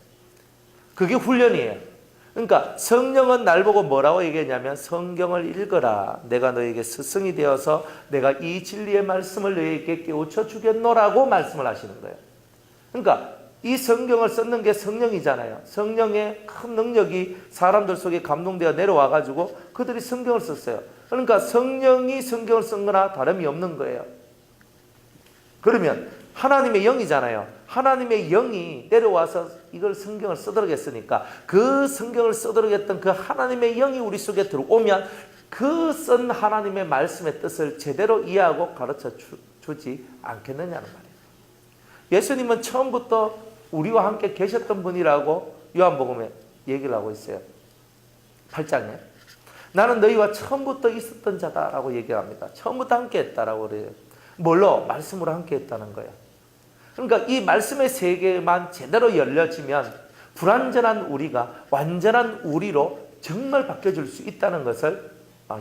Speaker 1: 그게 훈련이에요. 그러니까 성령은 날 보고 뭐라고 얘기했냐면 성경을 읽어라. 내가 너에게 스승이 되어서 내가 이 진리의 말씀을 너에게 깨우쳐 주겠노라고 말씀을 하시는 거예요. 그러니까 이 성경을 썼는 게 성령이잖아요. 성령의 큰 능력이 사람들 속에 감동되어 내려와가지고 그들이 성경을 썼어요. 그러니까 성령이 성경을 쓴 거나 다름이 없는 거예요. 그러면 하나님의 영이잖아요. 하나님의 영이 내려와서 이걸 성경을 써들었으니까 그 성경을 써들었던 그 하나님의 영이 우리 속에 들어오면 그 쓴 하나님의 말씀의 뜻을 제대로 이해하고 가르쳐 주지 않겠느냐는 말이에요. 예수님은 처음부터 우리와 함께 계셨던 분이라고 요한복음에 얘기를 하고 있어요. 8장에. 나는 너희와 처음부터 있었던 자다라고 얘기합니다. 처음부터 함께 했다라고 그래요. 뭘로? 말씀으로 함께 했다는 거예요. 그러니까 이 말씀의 세계만 제대로 열려지면 불완전한 우리가 완전한 우리로 정말 바뀌어질 수 있다는 것을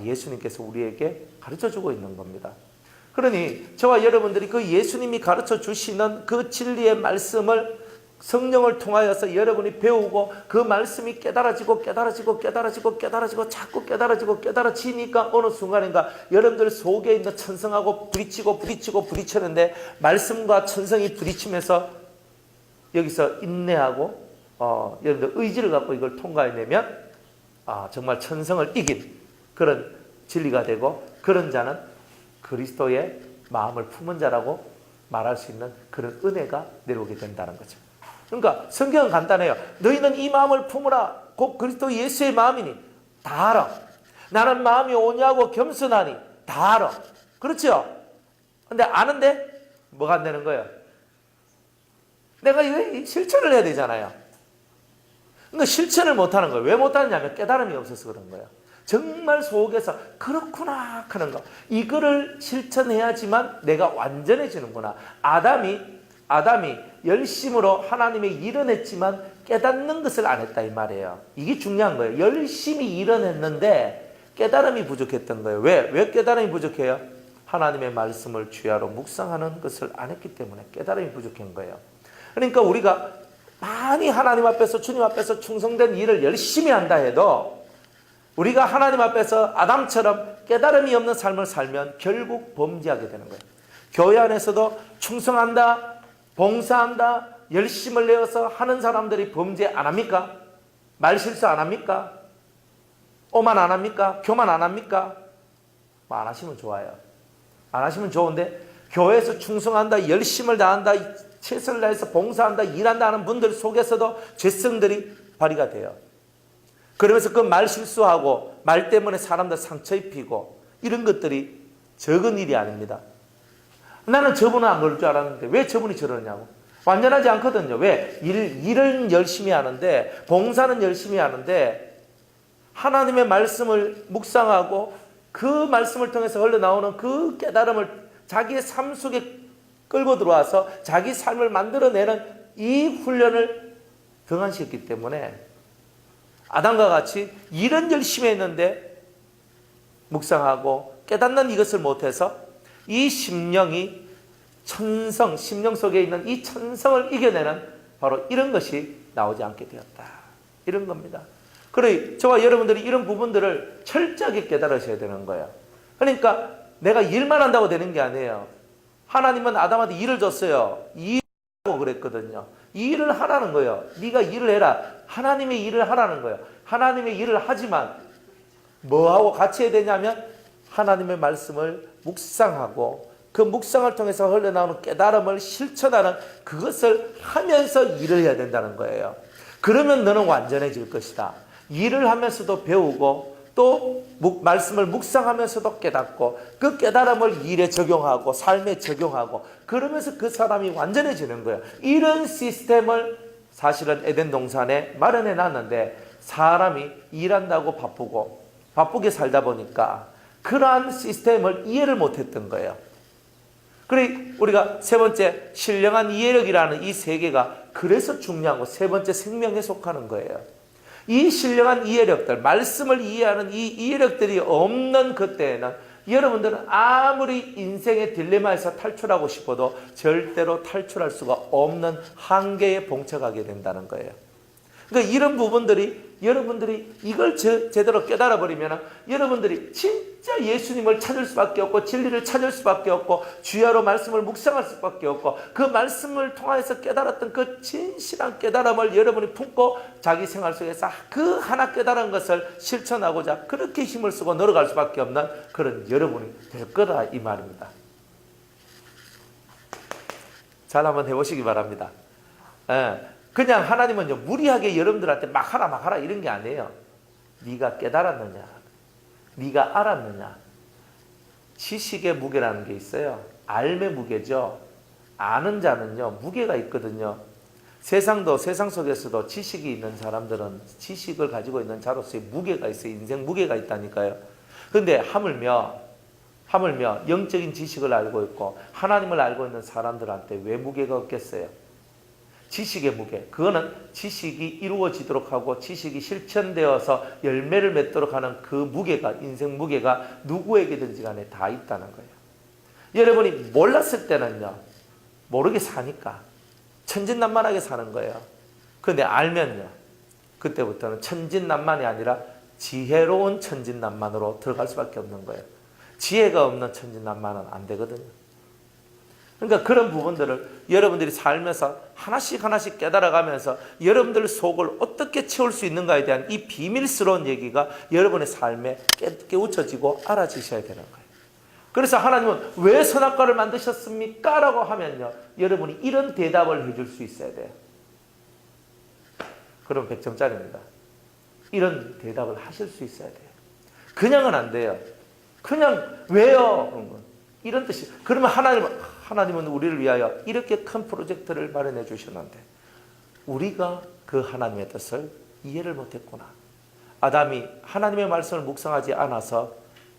Speaker 1: 예수님께서 우리에게 가르쳐주고 있는 겁니다. 그러니 저와 여러분들이 그 예수님이 가르쳐 주시는 그 진리의 말씀을 성령을 통하여서 여러분이 배우고 그 말씀이 깨달아지고 자꾸 깨달아지니까 어느 순간인가 여러분들 속에 있는 천성하고 부딪히는데 말씀과 천성이 부딪히면서 여기서 인내하고 여러분들 의지를 갖고 이걸 통과해내면 정말 천성을 이긴 그런 진리가 되고 그런 자는 그리스도의 마음을 품은 자라고 말할 수 있는 그런 은혜가 내려오게 된다는 거죠. 그러니까 성경은 간단해요. 너희는 이 마음을 품으라. 곧 그리스도 예수의 마음이니 다 알아. 나는 마음이 온유하고 겸손하니 다 알아. 그렇죠? 근데 아는데 뭐가 안 되는 거예요? 내가 이거 실천을 해야 되잖아요. 그러니까 실천을 못하는 거예요. 왜 못하느냐면 깨달음이 없어서 그런 거예요. 정말 속에서 그렇구나 하는 거. 이거를 실천해야지만 내가 완전해지는구나. 아담이 열심으로 하나님의 일은 했지만 깨닫는 것을 안 했다 이 말이에요. 이게 중요한 거예요. 열심히 일은 했는데 깨달음이 부족했던 거예요. 왜 깨달음이 부족해요? 하나님의 말씀을 주야로 묵상하는 것을 안 했기 때문에 깨달음이 부족한 거예요. 그러니까 우리가 많이 하나님 앞에서 주님 앞에서 충성된 일을 열심히 한다 해도 우리가 하나님 앞에서 아담처럼 깨달음이 없는 삶을 살면 결국 범죄하게 되는 거예요. 교회 안에서도 충성한다, 봉사한다, 열심을 내어서 하는 사람들이 범죄 안 합니까? 말실수 안 합니까? 오만 안 합니까? 교만 안 합니까? 안 하시면 좋아요. 안 하시면 좋은데 교회에서 충성한다, 열심을 다한다, 최선을 다해서 봉사한다, 일한다 하는 분들 속에서도 죄성들이 발휘가 돼요. 그러면서 그 말 실수하고 말 때문에 사람들 상처 입히고 이런 것들이 적은 일이 아닙니다. 나는 저분은 안 그럴 줄 알았는데 왜 저분이 저러냐고. 완전하지 않거든요. 왜? 일은 열심히 하는데 봉사는 열심히 하는데 하나님의 말씀을 묵상하고 그 말씀을 통해서 흘러나오는 그 깨달음을 자기의 삶 속에 끌고 들어와서 자기 삶을 만들어내는 이 훈련을 등한시켰기 때문에 아담과 같이 일은 열심히 했는데 묵상하고 깨닫는 이것을 못해서 이 심령이 심령 속에 있는 이 천성을 이겨내는 바로 이런 것이 나오지 않게 되었다. 이런 겁니다. 그래, 저와 여러분들이 이런 부분들을 철저하게 깨달으셔야 되는 거예요. 그러니까 내가 일만 한다고 되는 게 아니에요. 하나님은 아담한테 일을 줬어요. 일하라고 그랬거든요. 이 일을 하라는 거예요. 네가 일을 해라. 하나님의 일을 하라는 거예요. 하나님의 일을 하지만 뭐하고 같이 해야 되냐면 하나님의 말씀을 묵상하고 그 묵상을 통해서 흘러나오는 깨달음을 실천하는 그것을 하면서 일을 해야 된다는 거예요. 그러면 너는 완전해질 것이다. 일을 하면서도 배우고 또 말씀을 묵상하면서도 깨닫고 그 깨달음을 일에 적용하고 삶에 적용하고 그러면서 그 사람이 완전해지는 거예요. 이런 시스템을 사실은 에덴 동산에 마련해 놨는데 사람이 일한다고 바쁘게 살다 보니까 그러한 시스템을 이해를 못했던 거예요. 그래 우리가 세 번째 신령한 이해력이라는 이 세 개가 그래서 중요한 거, 세 번째 생명에 속하는 거예요. 이 신령한 이해력들, 말씀을 이해하는 이 이해력들이 없는 그때에는 여러분들은 아무리 인생의 딜레마에서 탈출하고 싶어도 절대로 탈출할 수가 없는 한계에 봉착하게 된다는 거예요. 그러니까 이런 부분들이 여러분들이 이걸 제대로 깨달아 버리면 여러분들이 진짜 예수님을 찾을 수밖에 없고 진리를 찾을 수밖에 없고 주야로 말씀을 묵상할 수밖에 없고 그 말씀을 통해서 깨달았던 그 진실한 깨달음을 여러분이 품고 자기 생활 속에서 그 하나 깨달은 것을 실천하고자 그렇게 힘을 쓰고 늘어갈 수밖에 없는 그런 여러분이 될 거다 이 말입니다. 잘 한번 해보시기 바랍니다. 그냥 하나님은요 무리하게 여러분들한테 막 하라 이런 게 아니에요. 네가 깨달았느냐, 네가 알았느냐. 지식의 무게라는 게 있어요. 알의 무게죠. 아는 자는요 무게가 있거든요. 세상 속에서도 지식이 있는 사람들은 지식을 가지고 있는 자로서의 무게가 있어요. 인생 무게가 있다니까요. 그런데 하물며 영적인 지식을 알고 있고 하나님을 알고 있는 사람들한테 왜 무게가 없겠어요? 지식의 무게, 그거는 지식이 이루어지도록 하고 지식이 실천되어서 열매를 맺도록 하는 그 무게가, 인생 무게가 누구에게든지 간에 다 있다는 거예요. 여러분이 몰랐을 때는요 모르게 사니까 천진난만하게 사는 거예요. 그런데 알면요 그때부터는 천진난만이 아니라 지혜로운 천진난만으로 들어갈 수밖에 없는 거예요. 지혜가 없는 천진난만은 안 되거든요. 그러니까 그런 부분들을 여러분들이 살면서 하나씩 깨달아가면서 여러분들 속을 어떻게 채울 수 있는가에 대한 이 비밀스러운 얘기가 여러분의 삶에 깨우쳐지고 알아지셔야 되는 거예요. 그래서 하나님은 왜 선악과를 만드셨습니까? 라고 하면요 여러분이 이런 대답을 해줄 수 있어야 돼요. 그럼 100점짜리입니다. 이런 대답을 하실 수 있어야 돼요. 그냥은 안 돼요. 그냥 왜요? 이런 뜻이. 그러면 하나님은 우리를 위하여 이렇게 큰 프로젝트를 마련해 주셨는데 우리가 그 하나님의 뜻을 이해를 못했구나. 아담이 하나님의 말씀을 묵상하지 않아서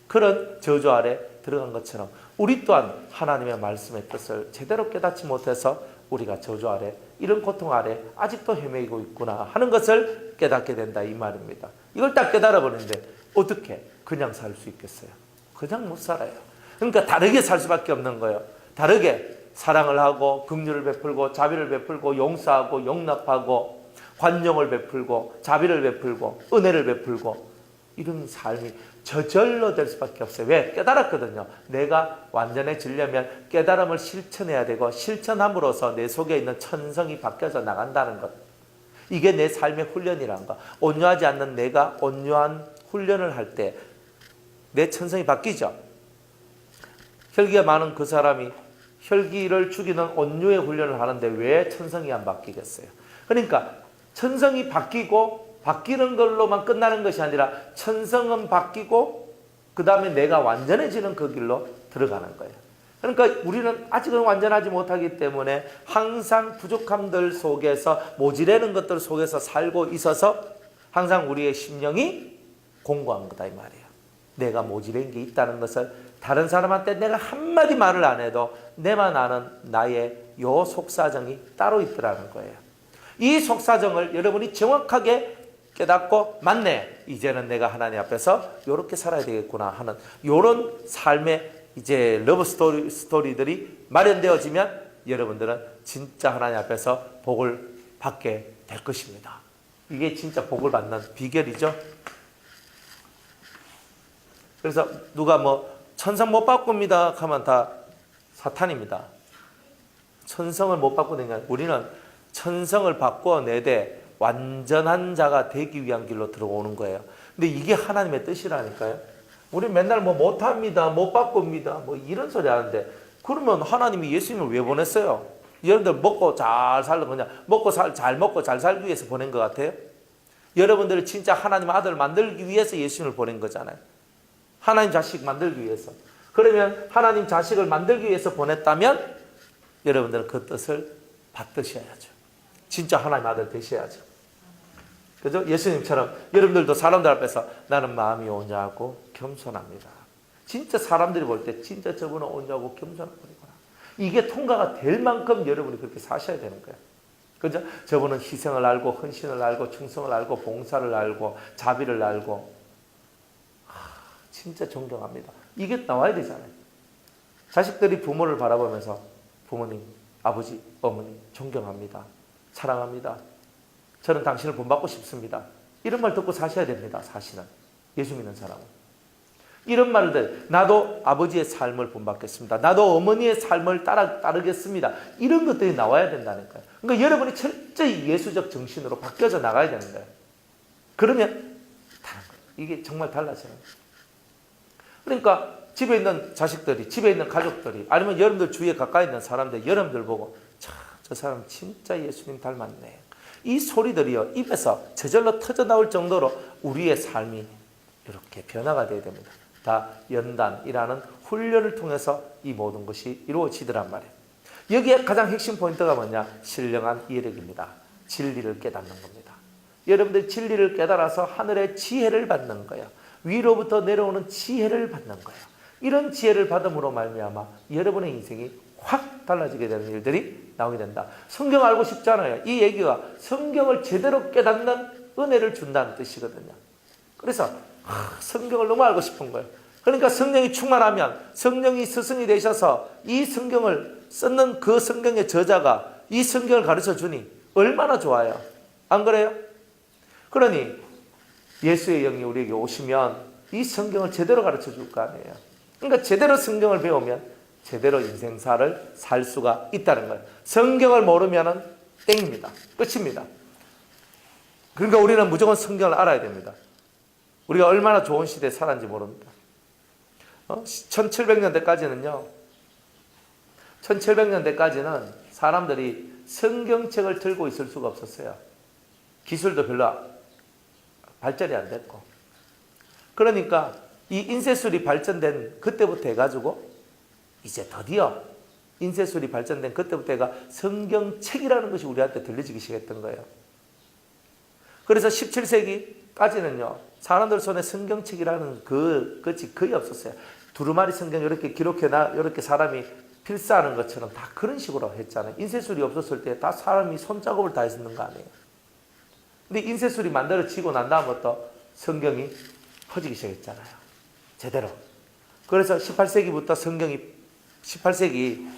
Speaker 1: 그런 저주 아래 들어간 것처럼 우리 또한 하나님의 말씀의 뜻을 제대로 깨닫지 못해서 우리가 저주 아래 이런 고통 아래 아직도 헤매고 있구나 하는 것을 깨닫게 된다 이 말입니다. 이걸 딱 깨달아 버리는데 어떻게 그냥 살 수 있겠어요? 그냥 못 살아요. 그러니까 다르게 살 수밖에 없는 거예요. 다르게 사랑을 하고 긍휼을 베풀고 자비를 베풀고 용서하고 용납하고 관용을 베풀고 자비를 베풀고 은혜를 베풀고 이런 삶이 저절로 될 수밖에 없어요. 왜? 깨달았거든요. 내가 완전해지려면 깨달음을 실천해야 되고 실천함으로써 내 속에 있는 천성이 바뀌어져 나간다는 것. 이게 내 삶의 훈련이란 거. 온유하지 않는 내가 온유한 훈련을 할 때 내 천성이 바뀌죠. 혈기가 많은 그 사람이 혈기를 죽이는 온유의 훈련을 하는데 왜 천성이 안 바뀌겠어요? 그러니까 천성이 바뀌는 걸로만 끝나는 것이 아니라 천성은 바뀌고 그 다음에 내가 완전해지는 그 길로 들어가는 거예요. 그러니까 우리는 아직은 완전하지 못하기 때문에 항상 부족함들 속에서 모질라는 것들 속에서 살고 있어서 항상 우리의 심령이 공고한 거다 이 말이에요. 내가 모질한 게 있다는 것을 다른 사람한테 내가 한마디 말을 안 해도 내만 아는 나의 요 속사정이 따로 있더라는 거예요. 이 속사정을 여러분이 정확하게 깨닫고 맞네. 이제는 내가 하나님 앞에서 이렇게 살아야 되겠구나 하는 이런 삶의 이제 러브 스토리들이 마련되어지면 여러분들은 진짜 하나님 앞에서 복을 받게 될 것입니다. 이게 진짜 복을 받는 비결이죠. 그래서 누가 천성 못 바꿉니다 하면 다 사탄입니다. 천성을 못 바꾸는 게 우리는 천성을 바꿔내되 완전한 자가 되기 위한 길로 들어오는 거예요. 근데 이게 하나님의 뜻이라니까요. 우리 맨날 못합니다, 못 바꿉니다, 이런 소리 하는데 그러면 하나님이 예수님을 왜 보냈어요? 여러분들 먹고 잘 살는 거냐? 잘 먹고 잘 살기 위해서 보낸 것 같아요? 여러분들을 진짜 하나님 아들 만들기 위해서 예수님을 보낸 거잖아요. 하나님 자식 만들기 위해서. 그러면 하나님 자식을 만들기 위해서 보냈다면 여러분들은 그 뜻을 받드셔야죠. 진짜 하나님 아들 되셔야죠. 그죠? 예수님처럼 여러분들도 사람들 앞에서 나는 마음이 온유하고 겸손합니다. 진짜 사람들이 볼 때 진짜 저분은 온유하고 겸손한 분이구나. 이게 통과가 될 만큼 여러분이 그렇게 사셔야 되는 거예요. 그죠? 저분은 희생을 알고 헌신을 알고 충성을 알고 봉사를 알고 자비를 알고 진짜 존경합니다. 이게 나와야 되잖아요. 자식들이 부모를 바라보면서 부모님, 아버지, 어머니 존경합니다. 사랑합니다. 저는 당신을 본받고 싶습니다. 이런 말 듣고 사셔야 됩니다. 사실은. 예수 믿는 사람은. 이런 말들, 나도 아버지의 삶을 본받겠습니다. 나도 어머니의 삶을 따르겠습니다. 이런 것들이 나와야 된다는 거예요. 그러니까 여러분이 철저히 예수적 정신으로 바뀌어져 나가야 되는 거예요. 그러면 다른 거예요. 이게 정말 달라져요. 그러니까 집에 있는 자식들이, 집에 있는 가족들이, 아니면 여러분들 주위에 가까이 있는 사람들, 여러분들 보고 저 사람 진짜 예수님 닮았네. 이 소리들이요, 입에서 저절로 터져나올 정도로 우리의 삶이 이렇게 변화가 되어야 됩니다. 다 연단이라는 훈련을 통해서 이 모든 것이 이루어지더란 말이에요. 여기에 가장 핵심 포인트가 뭐냐? 신령한 이해력입니다. 진리를 깨닫는 겁니다. 여러분들 진리를 깨달아서 하늘의 지혜를 받는 거예요. 위로부터 내려오는 지혜를 받는 거예요. 이런 지혜를 받음으로 말미암아 여러분의 인생이 확 달라지게 되는 일들이 나오게 된다. 성경 알고 싶잖아요. 이 얘기가 성경을 제대로 깨닫는 은혜를 준다는 뜻이거든요. 그래서 성경을 너무 알고 싶은 거예요. 그러니까 성령이 충만하면 성령이 스승이 되셔서 이 성경을 쓰는 그 성경의 저자가 이 성경을 가르쳐 주니 얼마나 좋아요. 안 그래요? 그러니 예수의 영이 우리에게 오시면 이 성경을 제대로 가르쳐 줄 거 아니에요. 그러니까 제대로 성경을 배우면 제대로 인생사를 살 수가 있다는 거예요. 성경을 모르면 땡입니다. 끝입니다. 그러니까 우리는 무조건 성경을 알아야 됩니다. 우리가 얼마나 좋은 시대에 살았는지 모릅니다. 1700년대까지는요. 1700년대까지는 사람들이 성경책을 들고 있을 수가 없었어요. 기술도 별로 발전이 안 됐고. 그러니까 이 인쇄술이 발전된 그때부터 해가지고 이제 드디어 인쇄술이 발전된 그때부터 해가 성경책이라는 것이 우리한테 들려지기 시작했던 거예요. 그래서 17세기까지는요. 사람들 손에 성경책이라는 것이 거의 없었어요. 두루마리 성경 이렇게 기록해놔 이렇게 사람이 필사하는 것처럼 다 그런 식으로 했잖아요. 인쇄술이 없었을 때 다 사람이 손작업을 다 했었는 거 아니에요. 근데 인쇄술이 만들어지고 난 다음부터 성경이 퍼지기 시작했잖아요. 제대로. 그래서 18세기부터 성경이 18세기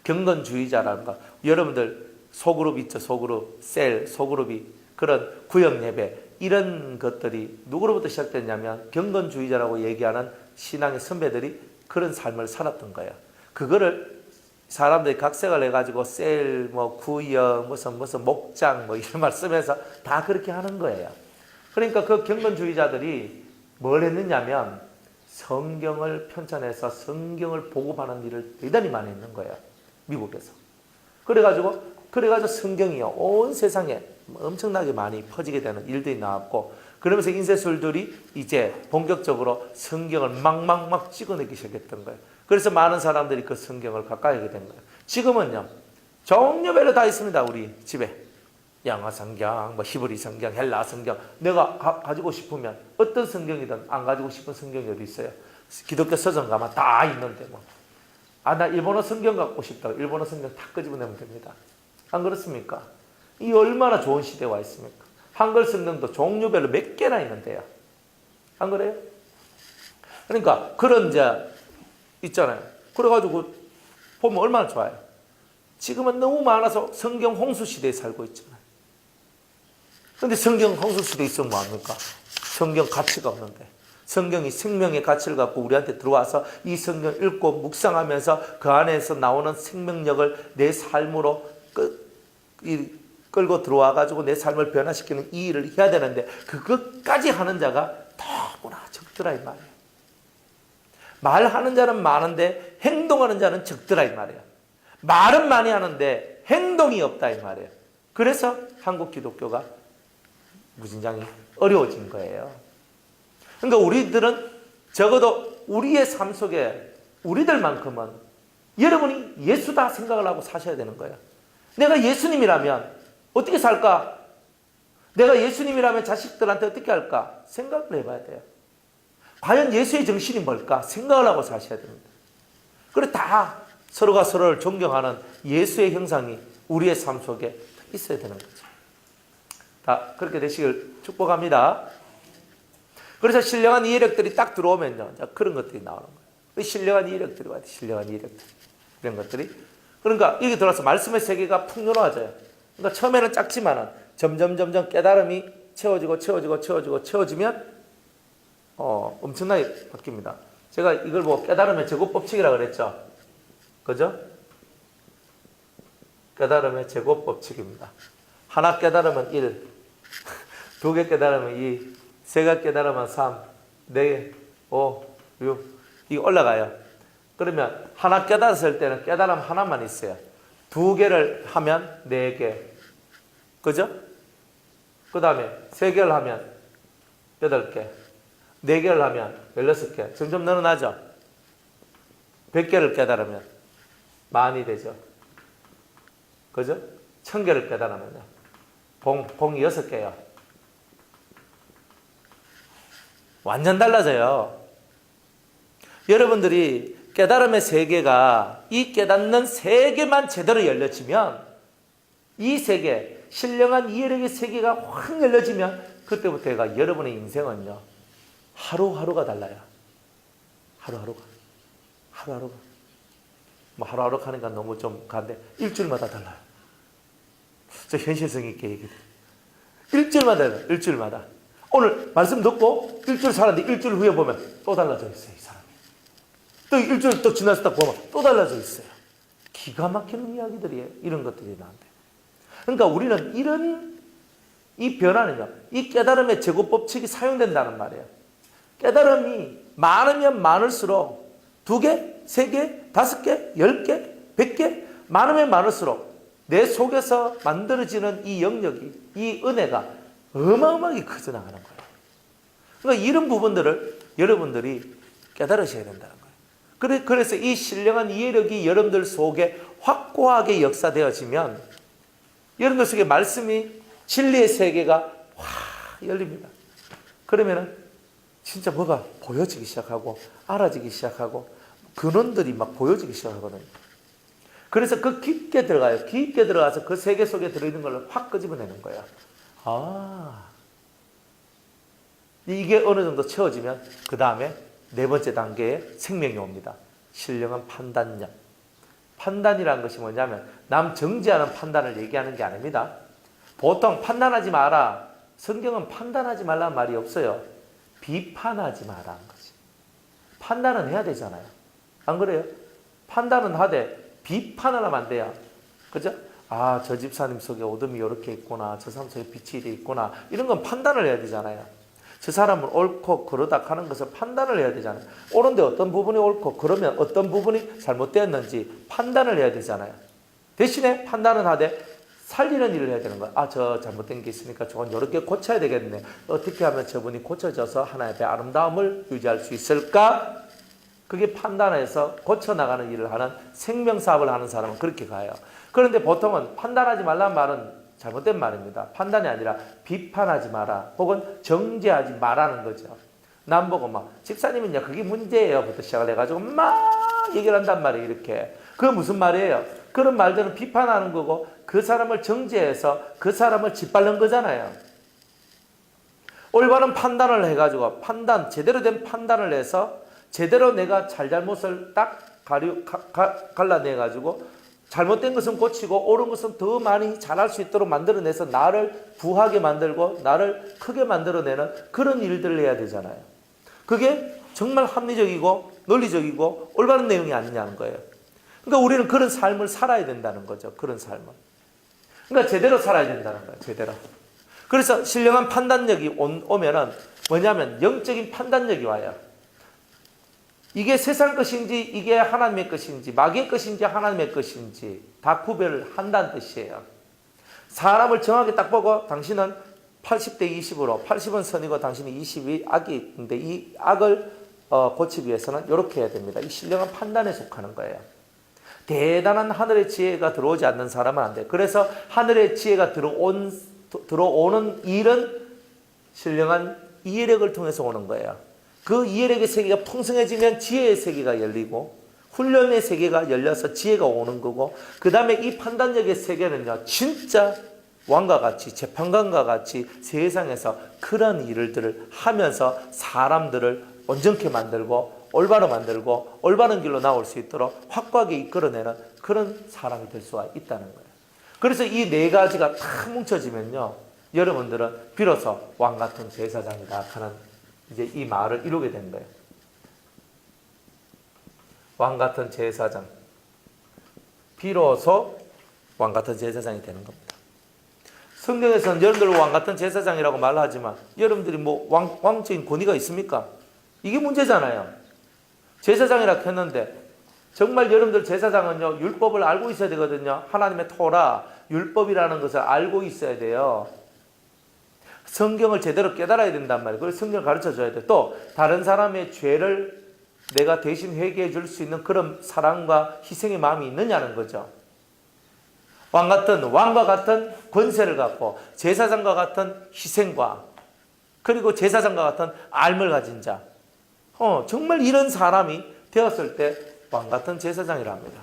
Speaker 1: 경건주의자라는 거. 여러분들 소그룹 있죠. 소그룹, 셀, 소그룹이 그런 구역 예배 이런 것들이 누구로부터 시작됐냐면 경건주의자라고 얘기하는 신앙의 선배들이 그런 삶을 살았던 거예요. 그거를 사람들이 각색을 해가지고 셀, 구역, 무슨 목장 이런 말 쓰면서 다 그렇게 하는 거예요. 그러니까 그 경건주의자들이 뭘 했느냐면 성경을 편찬해서 성경을 보급하는 일을 대단히 많이 했는 거예요. 미국에서. 그래가지고 성경이요. 온 세상에 엄청나게 많이 퍼지게 되는 일들이 나왔고 그러면서 인쇄술들이 이제 본격적으로 성경을 막 찍어내기 시작했던 거예요. 그래서 많은 사람들이 그 성경을 가까이 하게 된 거예요. 지금은요. 종류별로 다 있습니다. 우리 집에. 영어 성경, 히브리 성경, 헬라 성경. 내가 가지고 싶으면 어떤 성경이든 안 가지고 싶은 성경이 어디 있어요? 기독교 서점 가면 다 있는데 나 일본어 성경 갖고 싶다. 일본어 성경 다 끄집어내면 됩니다. 안 그렇습니까? 이 얼마나 좋은 시대에 와 있습니까? 한글 성경도 종류별로 몇 개나 있는데요. 안 그래요? 그러니까 그런 이제 있잖아요. 그래가지고 보면 얼마나 좋아요. 지금은 너무 많아서 성경 홍수 시대에 살고 있잖아요. 근데 성경 홍수 시대에 있으면 뭐합니까? 성경 가치가 없는데. 성경이 생명의 가치를 갖고 우리한테 들어와서 이 성경 읽고 묵상하면서 그 안에서 나오는 생명력을 내 삶으로 끌고 들어와가지고 내 삶을 변화시키는 이 일을 해야 되는데 그것까지 하는 자가 너무나 적더라 이 말이에요. 말하는 자는 많은데 행동하는 자는 적더라 이 말이에요. 말은 많이 하는데 행동이 없다 이 말이에요. 그래서 한국 기독교가 무진장이 어려워진 거예요. 그러니까 우리들은 적어도 우리의 삶 속에 우리들만큼은 여러분이 예수다 생각을 하고 사셔야 되는 거예요. 내가 예수님이라면 어떻게 살까? 내가 예수님이라면 자식들한테 어떻게 할까? 생각을 해봐야 돼요. 과연 예수의 정신이 뭘까? 생각을 하고 사셔야 됩니다. 그래 다 서로가 서로를 존경하는 예수의 형상이 우리의 삶 속에 있어야 되는 거죠. 다 그렇게 되시길 축복합니다. 그래서 신령한 이해력들이 딱 들어오면요, 그런 것들이 나오는 거예요. 신령한 이해력들이 와야 돼. 신령한 이해력들. 이런 것들이. 그러니까 이게 들어서 말씀의 세계가 풍요로워져요. 그러니까 처음에는 작지만은 점점 깨달음이 채워지면 엄청나게 바뀝니다. 제가 이걸 뭐 깨달음의 제곱법칙이라고 그랬죠. 그죠? 깨달음의 제곱법칙입니다. 하나 깨달으면 1, 두 개 깨달으면 2, 세 개 깨달으면 3, 4개, 5, 6, 이게 올라가요. 그러면 하나 깨달았을 때는 깨달음 하나만 있어요. 두 개를 하면 4개. 그죠? 그 다음에 세 개를 하면 8개. 4개를 하면 16개. 점점 늘어나죠? 100개를 깨달으면 만이 되죠. 그죠? 1000개를 깨달으면요. 봉이 6개요. 완전 달라져요. 여러분들이 깨달음의 세계가 이 깨닫는 세계만 제대로 열려지면 이 세계, 신령한 이해력의 세계가 확 열려지면 그때부터가 여러분의 인생은요. 하루하루가 달라요. 하루하루가. 뭐 하루하루 하니까 너무 좀 간데 일주일마다 달라요. 저 현실성 있게 얘기해요. 일주일마다 달라요. 일주일마다. 오늘 말씀 듣고 일주일 살았는데 일주일 후에 보면 또 달라져 있어요. 이 사람이. 또 일주일 또 지나서 딱 보면 또 달라져 있어요. 기가 막히는 이야기들이에요. 이런 것들이 나한테. 그러니까 우리는 이런 이 변화는요. 이 깨달음의 제곱법칙이 사용된다는 말이에요. 깨달음이 많으면 많을수록 2개, 3개, 5개, 10개, 100개 많으면 많을수록 내 속에서 만들어지는 이 영역이, 이 은혜가 어마어마하게 커져 나가는 거예요. 그러니까 이런 부분들을 여러분들이 깨달으셔야 된다는 거예요. 그래서 이 신령한 이해력이 여러분들 속에 확고하게 역사되어지면 여러분들 속에 말씀이 진리의 세계가 확 열립니다. 그러면은 진짜 뭐가 보여지기 시작하고 알아지기 시작하고 근원들이 막 보여지기 시작하거든요. 그래서 그 깊게 들어가요. 깊게 들어가서 그 세계 속에 들어있는 걸 확 끄집어내는 거예요. 이게 어느 정도 채워지면 그 다음에 4번째 단계에 생명이 옵니다. 신령한 판단력. 판단이라는 것이 뭐냐면 남 정죄하는 판단을 얘기하는 게 아닙니다. 보통 판단하지 마라. 성경은 판단하지 말라는 말이 없어요. 비판하지 마라는 거지. 판단은 해야 되잖아요. 안 그래요? 판단은 하되 비판을 하면 안 돼요. 그죠? 저 집사님 속에 어둠이 이렇게 있구나. 저 사람 속에 빛이 이렇게 있구나. 이런 건 판단을 해야 되잖아요. 저 사람은 옳고 그러다 하는 것을 판단을 해야 되잖아요. 옳은데 어떤 부분이 옳고 그러면 어떤 부분이 잘못되었는지 판단을 해야 되잖아요. 대신에 판단은 하되 살리는 일을 해야 되는 거예요. 저 잘못된 게 있으니까 저건 이렇게 고쳐야 되겠네. 어떻게 하면 저분이 고쳐져서 하나님의 아름다움을 유지할 수 있을까? 그게 판단해서 고쳐나가는 일을 하는 생명사업을 하는 사람은 그렇게 가요. 그런데 보통은 판단하지 말라는 말은 잘못된 말입니다. 판단이 아니라 비판하지 마라. 혹은 정죄하지 말라는 거죠. 남 보고 막 집사님은요 그게 문제예요 부터 시작을 해가지고 막 얘기를 한단 말이에요. 이렇게. 그건 무슨 말이에요? 그런 말들은 비판하는 거고 그 사람을 정죄해서 그 사람을 짓밟는 거잖아요. 올바른 판단을 해가지고 제대로 된 판단을 해서 제대로 내가 잘잘못을 딱 갈라내가지고 잘못된 것은 고치고 옳은 것은 더 많이 잘할 수 있도록 만들어내서 나를 부하게 만들고 나를 크게 만들어내는 그런 일들을 해야 되잖아요. 그게 정말 합리적이고 논리적이고 올바른 내용이 아니냐는 거예요. 그러니까 우리는 그런 삶을 살아야 된다는 거죠. 그런 삶을. 그러니까 제대로 살아야 된다는 거예요. 제대로. 그래서 신령한 판단력이 오면은 뭐냐면 영적인 판단력이 와요. 이게 세상 것인지 이게 하나님의 것인지 마귀의 것인지 하나님의 것인지 다 구별을 한다는 뜻이에요. 사람을 정확히 딱 보고 당신은 80대 20으로 80은 선이고 당신이 20이 악인데 이 악을 고치기 위해서는 이렇게 해야 됩니다. 이 신령한 판단에 속하는 거예요. 대단한 하늘의 지혜가 들어오지 않는 사람은 안 돼. 그래서 하늘의 지혜가 들어오는 일은 신령한 이해력을 통해서 오는 거예요. 그 이해력의 세계가 풍성해지면 지혜의 세계가 열리고 훈련의 세계가 열려서 지혜가 오는 거고, 그 다음에 이 판단력의 세계는요, 진짜 왕과 같이 재판관과 같이 세상에서 그런 일들을 하면서 사람들을 온전케 만들고 올바로 만들고 올바른 길로 나올 수 있도록 확고하게 이끌어내는 그런 사람이 될 수가 있다는 거예요. 그래서 이 네 가지가 다 뭉쳐지면요, 여러분들은 비로소 왕 같은 제사장이다 하는 이제 이 말을 이루게 된 거예요. 왕 같은 제사장, 비로소 왕 같은 제사장이 되는 겁니다. 성경에서는 여러분들 왕 같은 제사장이라고 말하지만 여러분들이 뭐 왕적인 권위가 있습니까? 이게 문제잖아요. 제사장이라 했는데 정말 여러분들 제사장은요, 율법을 알고 있어야 되거든요. 하나님의 토라, 율법이라는 것을 알고 있어야 돼요. 성경을 제대로 깨달아야 된단 말이에요. 그래서 성경을 가르쳐 줘야 돼요. 또 다른 사람의 죄를 내가 대신 회개해 줄 수 있는 그런 사랑과 희생의 마음이 있느냐는 거죠. 왕과 같은 권세를 갖고 제사장과 같은 희생과 그리고 제사장과 같은 앓음을 가진 자, 정말 이런 사람이 되었을 때 왕 같은 제사장이라 합니다.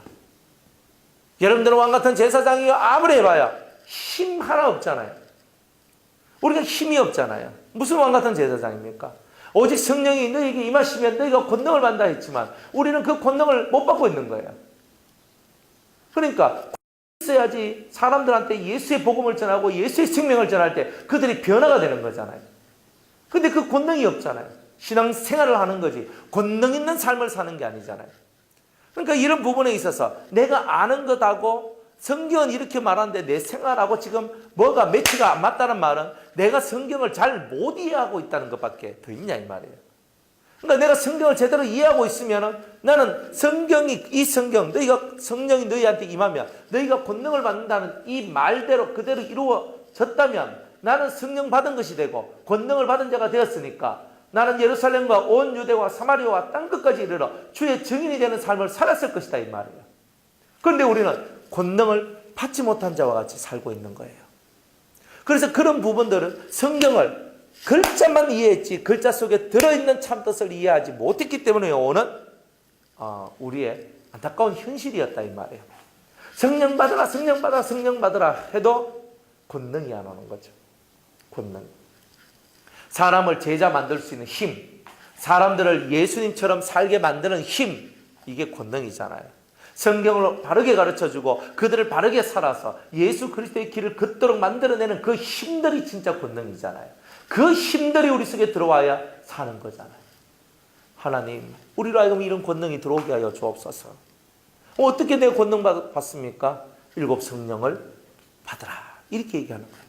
Speaker 1: 여러분들은 왕 같은 제사장이 아무리 해봐야 힘 하나 없잖아요. 우리가 힘이 없잖아요. 무슨 왕 같은 제사장입니까? 오직 성령이 너에게 임하시면 너희가 권능을 받는다 했지만 우리는 그 권능을 못 받고 있는 거예요. 그러니까 있어야지 사람들한테 예수의 복음을 전하고 예수의 생명을 전할 때 그들이 변화가 되는 거잖아요. 근데 그 권능이 없잖아요. 신앙생활을 하는 거지 권능 있는 삶을 사는 게 아니잖아요. 그러니까 이런 부분에 있어서 내가 아는 것하고 성경은 이렇게 말하는데 내 생활하고 지금 뭐가 매치가 안 맞다는 말은 내가 성경을 잘 못 이해하고 있다는 것밖에 더 있냐 이 말이에요. 그러니까 내가 성경을 제대로 이해하고 있으면 나는 이 성경 너희가 성령이 너희한테 임하면 너희가 권능을 받는다는 이 말대로 그대로 이루어졌다면 나는 성령 받은 것이 되고 권능을 받은 자가 되었으니까 나는 예루살렘과 온 유대와 사마리아와 땅끝까지 이르러 주의 증인이 되는 삶을 살았을 것이다 이 말이에요. 그런데 우리는 권능을 받지 못한 자와 같이 살고 있는 거예요. 그래서 그런 부분들은 성경을 글자만 이해했지 글자 속에 들어있는 참뜻을 이해하지 못했기 때문에 오는 우리의 안타까운 현실이었다 이 말이에요. 성령 받으라 성령 받으라 성령 받으라 해도 권능이 안 오는 거죠. 권능. 사람을 제자 만들 수 있는 힘, 사람들을 예수님처럼 살게 만드는 힘, 이게 권능이잖아요. 성경을 바르게 가르쳐주고 그들을 바르게 살아서 예수 그리스도의 길을 걷도록 만들어내는 그 힘들이 진짜 권능이잖아요. 그 힘들이 우리 속에 들어와야 사는 거잖아요. 하나님, 우리로 하여금 이런 권능이 들어오게 하여 주옵소서. 어떻게 내가 권능 받습니까? 7 성령을 받으라. 이렇게 얘기하는 거예요.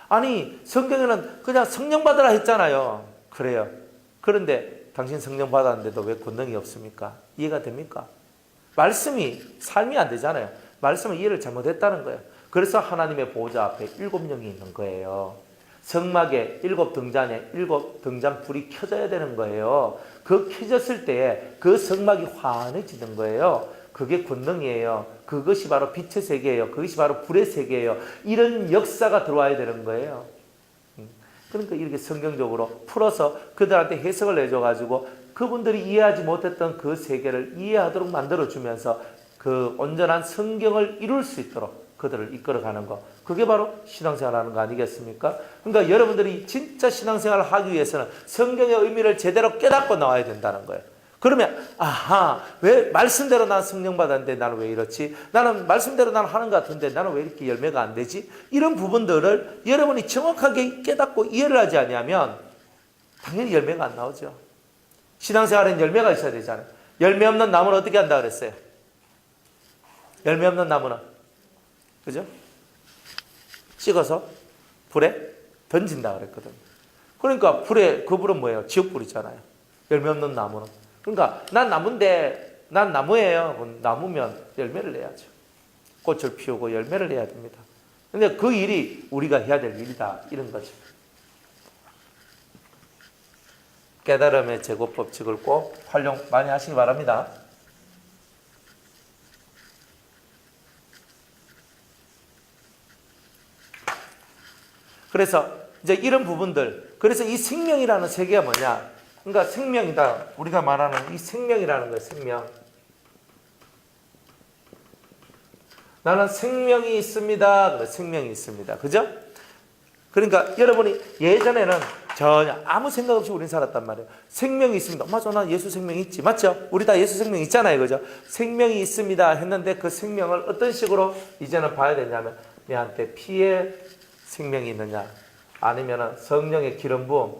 Speaker 1: 아니, 성경에는 그냥 성령 받으라 했잖아요. 그래요. 그런데 당신 성령 받았는데도 왜 권능이 없습니까? 이해가 됩니까? 말씀이 삶이 안 되잖아요. 말씀은 이해를 잘못했다는 거예요. 그래서 하나님의 보호자 앞에 7명이 있는 거예요. 성막에 7 등잔에 7 등잔 불이 켜져야 되는 거예요. 그 켜졌을 때에 그 성막이 환해지는 거예요. 그게 권능이에요. 그것이 바로 빛의 세계예요. 그것이 바로 불의 세계예요. 이런 역사가 들어와야 되는 거예요. 그러니까 이렇게 성경적으로 풀어서 그들한테 해석을 내줘가지고 그분들이 이해하지 못했던 그 세계를 이해하도록 만들어주면서 그 온전한 성경을 이룰 수 있도록 그들을 이끌어가는 거. 그게 바로 신앙생활 하는 거 아니겠습니까? 그러니까 여러분들이 진짜 신앙생활을 하기 위해서는 성경의 의미를 제대로 깨닫고 나와야 된다는 거예요. 그러면 아하, 왜 말씀대로 난 성령 받았는데 나는 왜 이렇지? 나는 말씀대로 나는 하는 것 같은데 나는 왜 이렇게 열매가 안 되지? 이런 부분들을 여러분이 정확하게 깨닫고 이해를 하지 않으면 당연히 열매가 안 나오죠. 신앙생활엔 열매가 있어야 되잖아요. 열매 없는 나무는 어떻게 한다 그랬어요? 열매 없는 나무는 그죠? 찍어서 불에 던진다 그랬거든요. 그러니까 그 불은 뭐예요? 지옥불이잖아요. 열매 없는 나무는. 그러니까 난 나무인데 난 나무예요. 나무면 열매를 내야죠. 꽃을 피우고 열매를 내야 됩니다. 근데 그 일이 우리가 해야 될 일이다 이런 거죠. 깨달음의 제곱 법칙을 꼭 활용 많이 하시기 바랍니다. 그래서 이제 이런 부분들, 그래서 이 생명이라는 세계가 뭐냐? 그러니까 생명이다. 우리가 말하는 이 생명이라는 거예요. 생명. 나는 생명이 있습니다. 생명이 있습니다. 그죠? 그러니까 여러분이 예전에는 전혀 아무 생각 없이 우린 살았단 말이에요. 생명이 있습니다. 맞아, 나 예수 생명이 있지. 맞죠? 우리 다 예수 생명 있잖아요. 그죠? 생명이 있습니다 했는데 그 생명을 어떤 식으로 이제는 봐야 되냐면 내한테 피의 생명이 있느냐, 아니면 성령의 기름 부음,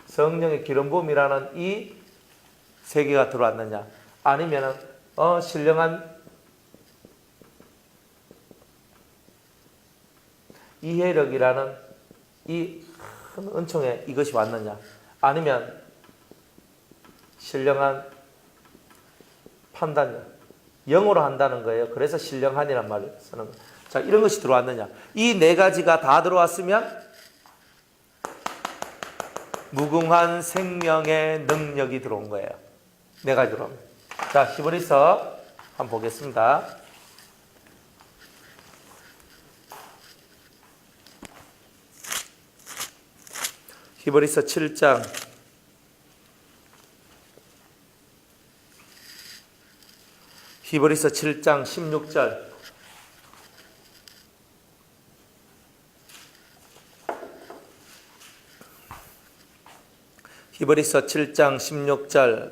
Speaker 1: 성령의 기름 부음이라는 이 세계가 들어왔느냐, 아니면 신령한 이해력이라는 이 큰 은총에 이것이 왔느냐, 아니면 신령한 판단력, 영어로 한다는 거예요. 그래서 신령한이란 말을 쓰는 거예요. 자, 이런 것이 들어왔느냐, 이 네 가지가 다 들어왔으면 무궁한 생명의 능력이 들어온 거예요. 네 가지 들어오면. 자, 히브리서 한번 보겠습니다. 히브리서 7장 16절. 히브리서 7장 16절.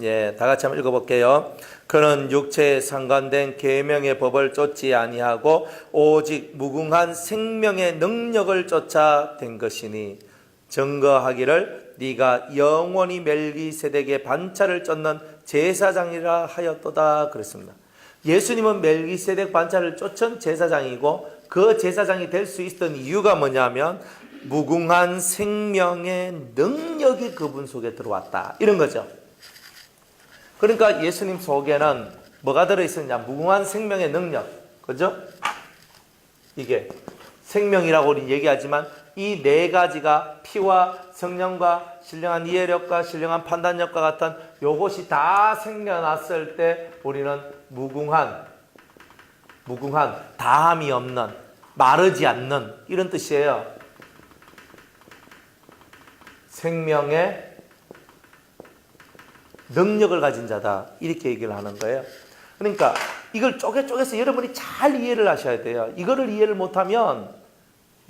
Speaker 1: 예, 다 같이 한번 읽어볼게요. 그는 육체에 상관된 계명의 법을 쫓지 아니하고 오직 무궁한 생명의 능력을 쫓아 된 것이니 증거하기를 네가 영원히 멜기세덱의 반차를 쫓는 제사장이라 하였도다 그랬습니다. 예수님은 멜기세덱 반차를 쫓은 제사장이고 그 제사장이 될 수 있었던 이유가 뭐냐면 무궁한 생명의 능력이 그분 속에 들어왔다, 이런 거죠. 그러니까 예수님 속에는 뭐가 들어있었냐, 무궁한 생명의 능력, 그죠? 이게 생명이라고 우리는 얘기하지만 이 네 가지가 피와 성령과 신령한 이해력과 신령한 판단력과 같은 요것이 다 생겨났을 때 우리는 무궁한, 다함이 없는, 마르지 않는, 이런 뜻이에요. 생명의 능력을 가진 자다, 이렇게 얘기를 하는 거예요. 그러니까 이걸 쪼개서 여러분이 잘 이해를 하셔야 돼요. 이거를 이해를 못하면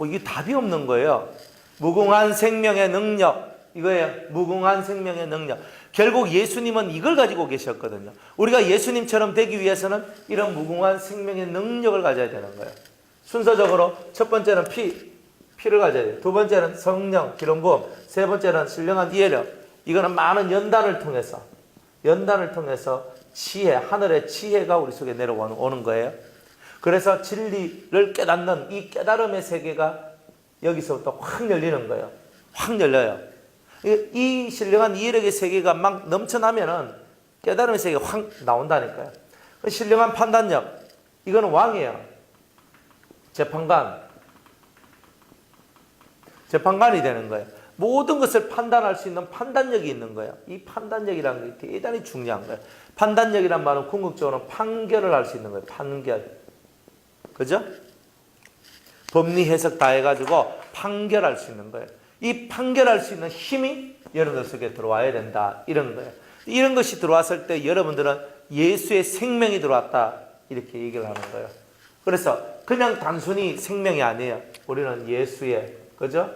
Speaker 1: 이게 답이 없는 거예요. 무궁한 생명의 능력, 이거예요. 무궁한 생명의 능력. 결국 예수님은 이걸 가지고 계셨거든요. 우리가 예수님처럼 되기 위해서는 이런 무궁한 생명의 능력을 가져야 되는 거예요. 순서적으로 첫 번째는 피를 가져야 돼요. 두 번째는 성령, 기름 부음, 세 번째는 신령한 이해력. 이거는 많은 연단을 통해서 지혜, 하늘의 지혜가 우리 속에 내려오는 거예요. 그래서 진리를 깨닫는 이 깨달음의 세계가 여기서부터 확 열리는 거예요. 확 열려요. 이 신령한 이해력의 세계가 막 넘쳐나면은 깨달음의 세계가 확 나온다니까요. 신령한 판단력, 이거는 왕이에요. 재판관이 되는 거예요. 모든 것을 판단할 수 있는 판단력이 있는 거예요. 이 판단력이라는 게 대단히 중요한 거예요. 판단력이란 말은 궁극적으로 판결을 할 수 있는 거예요. 판결. 그죠? 법리 해석 다 해가지고 판결할 수 있는 거예요. 이 판결할 수 있는 힘이 여러분들 속에 들어와야 된다, 이런 거예요. 이런 것이 들어왔을 때 여러분들은 예수의 생명이 들어왔다, 이렇게 얘기를 하는 거예요. 그래서 그냥 단순히 생명이 아니에요. 우리는 예수의, 그죠?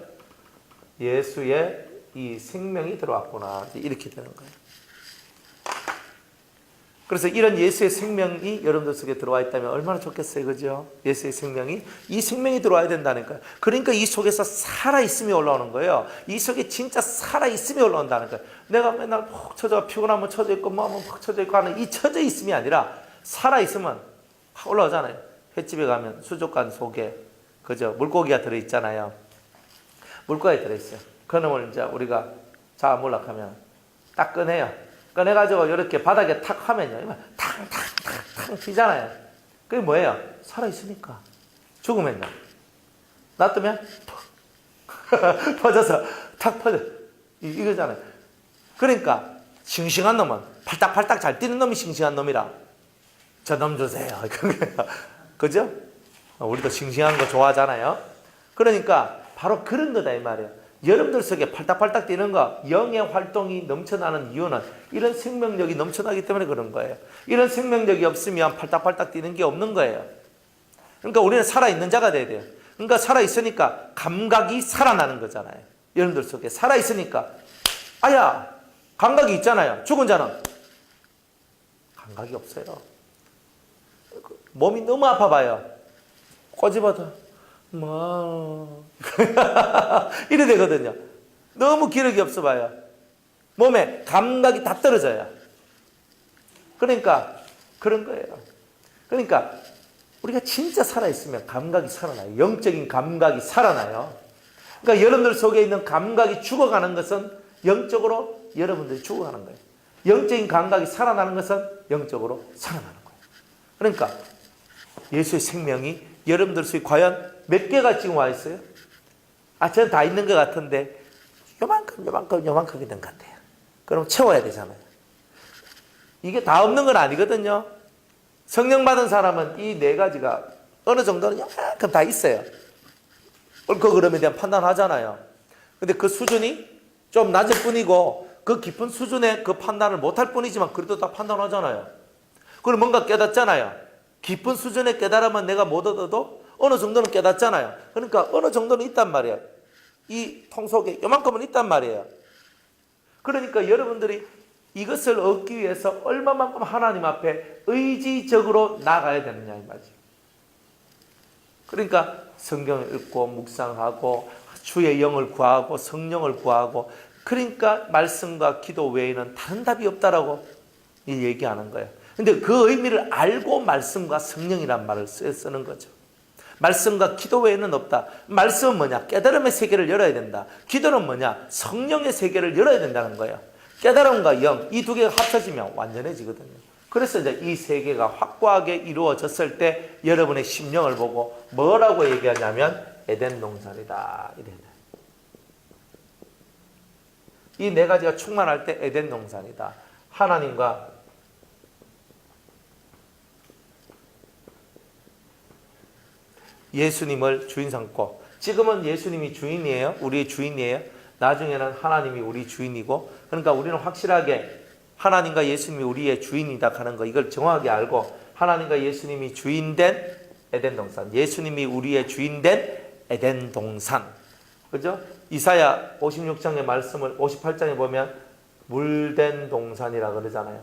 Speaker 1: 예수의 이 생명이 들어왔구나, 이렇게 되는 거예요. 그래서 이런 예수의 생명이 여러분들 속에 들어와 있다면 얼마나 좋겠어요, 그죠? 예수의 생명이, 이 생명이 들어와야 된다니까요. 그러니까 이 속에서 살아있음이 올라오는 거예요. 이 속에 진짜 살아있음이 올라온다는 거예요. 내가 맨날 푹 쳐져, 피곤하면 쳐져 있고 마음은 푹 쳐져 있고 하는 이 쳐져 있음이 아니라 살아있으면 확 올라오잖아요. 횟집에 가면 수족관 속에, 그죠? 물고기가 들어있잖아요. 물고기가 들어있어요. 그놈을 이제 우리가 자물락하면 딱 꺼내요. 꺼내가지고 이렇게 바닥에 탁 하면요, 탕탕탕탕 튀잖아요. 그게 뭐예요? 살아있으니까. 죽으면요, 놔두면 퍼져서 탁 퍼져. 이거잖아요. 그러니까 싱싱한 놈은 팔딱팔딱 잘 뛰는 놈이 싱싱한 놈이라 저 놈 주세요. 그죠? 우리도 싱싱한 거 좋아하잖아요. 그러니까 바로 그런 거다 이 말이에요. 여러분들 속에 팔딱팔딱 뛰는 거, 영의 활동이 넘쳐나는 이유는 이런 생명력이 넘쳐나기 때문에 그런 거예요. 이런 생명력이 없으면 팔딱팔딱 뛰는 게 없는 거예요. 그러니까 우리는 살아있는 자가 돼야 돼요. 그러니까 살아있으니까 감각이 살아나는 거잖아요. 여러분들 속에 살아있으니까 아야 감각이 있잖아요. 죽은 자는 감각이 없어요. 몸이 너무 아파봐요. 꼬집어도 뭐 이래 되거든요. 너무 기력이 없어 봐요. 몸에 감각이 다 떨어져요. 그러니까 그런 거예요. 그러니까 우리가 진짜 살아있으면 감각이 살아나요. 영적인 감각이 살아나요. 그러니까 여러분들 속에 있는 감각이 죽어가는 것은 영적으로 여러분들이 죽어가는 거예요. 영적인 감각이 살아나는 것은 영적으로 살아나는 거예요. 그러니까 예수의 생명이 여러분들 속에 과연 몇 개가 지금 와 있어요? 저는 다 있는 것 같은데 요만큼 있는 것 같아요. 그럼 채워야 되잖아요. 이게 다 없는 건 아니거든요. 성령 받은 사람은 이 네 가지가 어느 정도는 요만큼 다 있어요. 옳고 그름에 대한 판단하잖아요. 근데 그 수준이 좀 낮을 뿐이고 그 깊은 수준의 그 판단을 못할 뿐이지만 그래도 다 판단하잖아요. 그리고 뭔가 깨닫잖아요. 깊은 수준의 깨달으면 내가 못 얻어도 어느 정도는 깨닫잖아요. 그러니까 어느 정도는 있단 말이에요. 이 통 속에 요만큼은 있단 말이에요. 그러니까 여러분들이 이것을 얻기 위해서 얼마만큼 하나님 앞에 의지적으로 나가야 되느냐 이 말이죠. 그러니까 성경을 읽고 묵상하고 주의 영을 구하고 성령을 구하고 그러니까 말씀과 기도 외에는 다른 답이 없다라고 얘기하는 거예요. 근데 그 의미를 알고 말씀과 성령이란 말을 쓰는 거죠. 말씀과 기도 외에는 없다. 말씀은 뭐냐? 깨달음의 세계를 열어야 된다. 기도는 뭐냐? 성령의 세계를 열어야 된다는 거예요. 깨달음과 영, 이 두 개가 합쳐지면 완전해지거든요. 그래서 이제 이 세계가 확고하게 이루어졌을 때 여러분의 심령을 보고 뭐라고 얘기하냐면 에덴 동산이다. 이 네 가지가 충만할 때 에덴 동산이다. 하나님과 예수님을 주인 삼고, 지금은 예수님이 주인이에요. 우리의 주인이에요. 나중에는 하나님이 우리 주인이고, 그러니까 우리는 확실하게 하나님과 예수님이 우리의 주인이다 하는 거, 이걸 정확하게 알고 하나님과 예수님이 주인된 에덴 동산, 예수님이 우리의 주인된 에덴 동산, 그죠? 이사야 56장의 말씀을 58장에 보면 물된 동산이라 그러잖아요.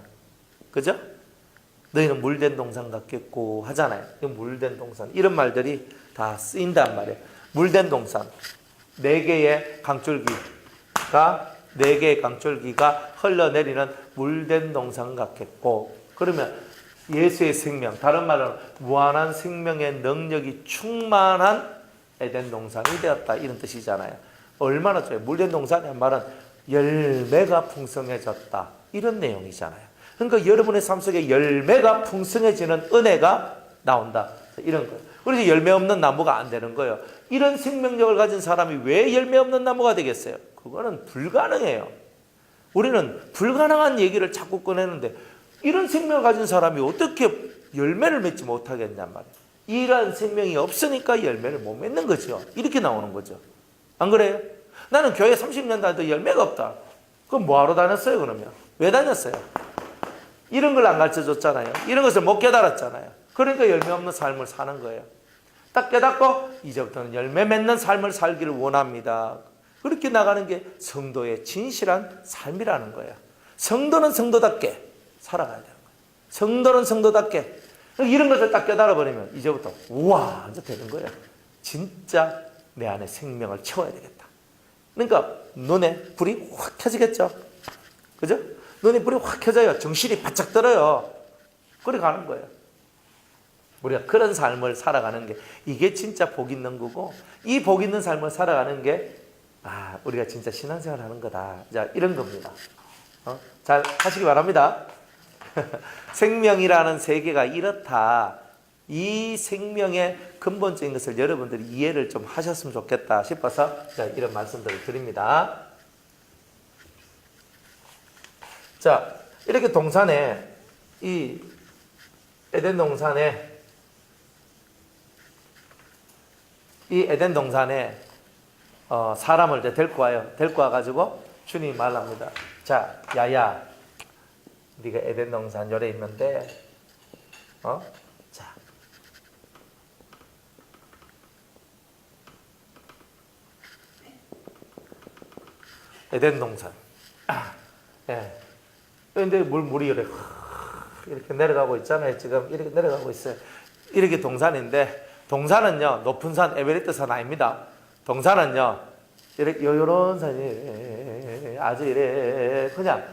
Speaker 1: 그죠? 너희는 물된 동산 같겠고 하잖아요. 물된 동산, 이런 말들이 다 쓰인단 말이에요. 물된 동산, 네 개의 강줄기가 흘러내리는 물된 동산 같겠고, 그러면 예수의 생명, 다른 말로는 무한한 생명의 능력이 충만한 에덴 동산이 되었다, 이런 뜻이잖아요. 얼마나 좋아요. 물된 동산이란 말은 열매가 풍성해졌다, 이런 내용이잖아요. 그러니까 여러분의 삶 속에 열매가 풍성해지는 은혜가 나온다, 이런 거예요. 그래서 열매 없는 나무가 안 되는 거예요. 이런 생명력을 가진 사람이 왜 열매 없는 나무가 되겠어요? 그거는 불가능해요. 우리는 불가능한 얘기를 자꾸 꺼내는데 이런 생명을 가진 사람이 어떻게 열매를 맺지 못하겠냔 말이에요. 이런 생명이 없으니까 열매를 못 맺는 거죠. 이렇게 나오는 거죠. 안 그래요? 나는 교회 30년 다녀도 열매가 없다. 그럼 뭐하러 다녔어요 그러면? 왜 다녔어요? 이런 걸 안 가르쳐줬잖아요. 이런 것을 못 깨달았잖아요. 그러니까 열매 없는 삶을 사는 거예요. 딱 깨닫고 이제부터는 열매 맺는 삶을 살기를 원합니다. 그렇게 나가는 게 성도의 진실한 삶이라는 거예요. 성도는 성도답게 살아가야 되는 거예요. 성도는 성도답게. 이런 것을 딱 깨달아버리면 이제부터 우와 이제 되는 거예요. 진짜 내 안에 생명을 채워야 되겠다. 그러니까 눈에 불이 확 켜지겠죠. 그죠? 눈에 불이 확 켜져요. 정신이 바짝 들어요. 그래 가는 거예요. 우리가 그런 삶을 살아가는 게 이게 진짜 복 있는 거고, 이 복 있는 삶을 살아가는 게 우리가 진짜 신앙생활 하는 거다. 자, 이런 겁니다. 잘 하시기 바랍니다. 생명이라는 세계가 이렇다. 이 생명의 근본적인 것을 여러분들이 이해를 좀 하셨으면 좋겠다 싶어서 이런 말씀들을 드립니다. 자, 이렇게 동산에 이 에덴 동산에 사람을 이제 데리고 와요. 데리고 와가지고 주님이 말합니다. 자, 야야, 네가 에덴 동산 열에 있는데, 자, 에덴 동산. 예. 근데 물이 이렇게 내려가고 있잖아요. 지금 이렇게 내려가고 있어요. 이렇게 동산인데, 동산은요, 높은 산, 에베레스트 산 아닙니다. 동산은요, 이렇게 요런 산이 아주 이래 그냥